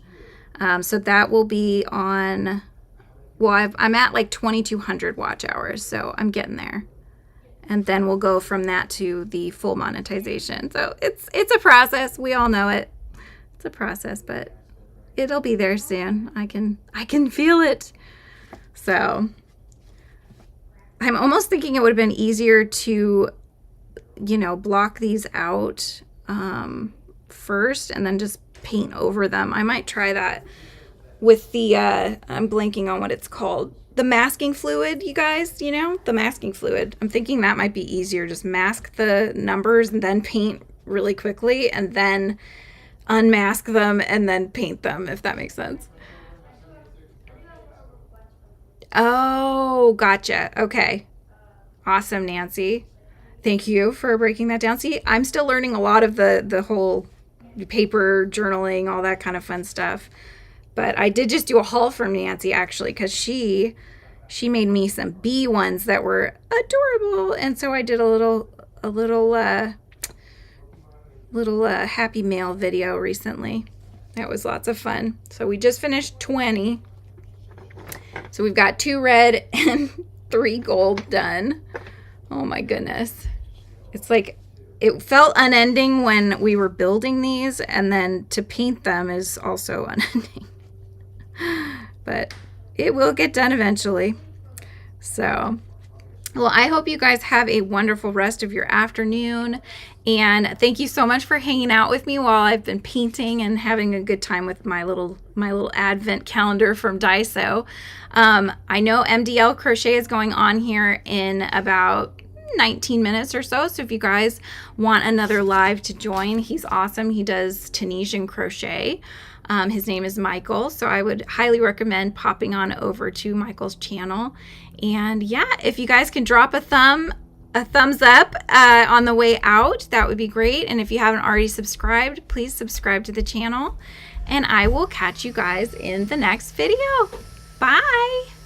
So that will be on, well, I'm at like 2,200 watch hours, so I'm getting there. and then we'll go from that to the full monetization. So it's a process. We all know it. It's a process, but it'll be there soon. I can feel it. So I'm almost thinking it would have been easier to, you know, block these out first and then just paint over them. I might try that with the I'm blanking on what it's called. The masking fluid, you guys, you know, the masking fluid. I'm thinking that might be easier. Just mask the numbers and then paint really quickly and then unmask them and then paint them, if that makes sense. Oh, gotcha. Okay. Awesome, Nancy. Thank you for breaking that down. See, I'm still learning a lot of the whole paper journaling, all that kind of fun stuff. But I did just do a haul from Nancy, actually, because she made me some bee ones that were adorable. And so I did a little Happy Mail video recently. That was lots of fun. So we just finished 20. So we've got 2 red and 3 gold done. Oh my goodness. It's like, it felt unending when we were building these, and then to paint them is also unending. But it will get done eventually. So, well, I hope you guys have a wonderful rest of your afternoon. And thank you so much for hanging out with me while I've been painting and having a good time with my little advent calendar from Daiso. I know MDL Crochet is going on here in about 19 minutes or so. So if you guys want another live to join, he's awesome. He does Tunisian crochet. His name is Michael. So I would highly recommend popping on over to Michael's channel. And yeah, if you guys can drop a thumbs up on the way out, that would be great. And if you haven't already subscribed, please subscribe to the channel. And I will catch you guys in the next video. Bye.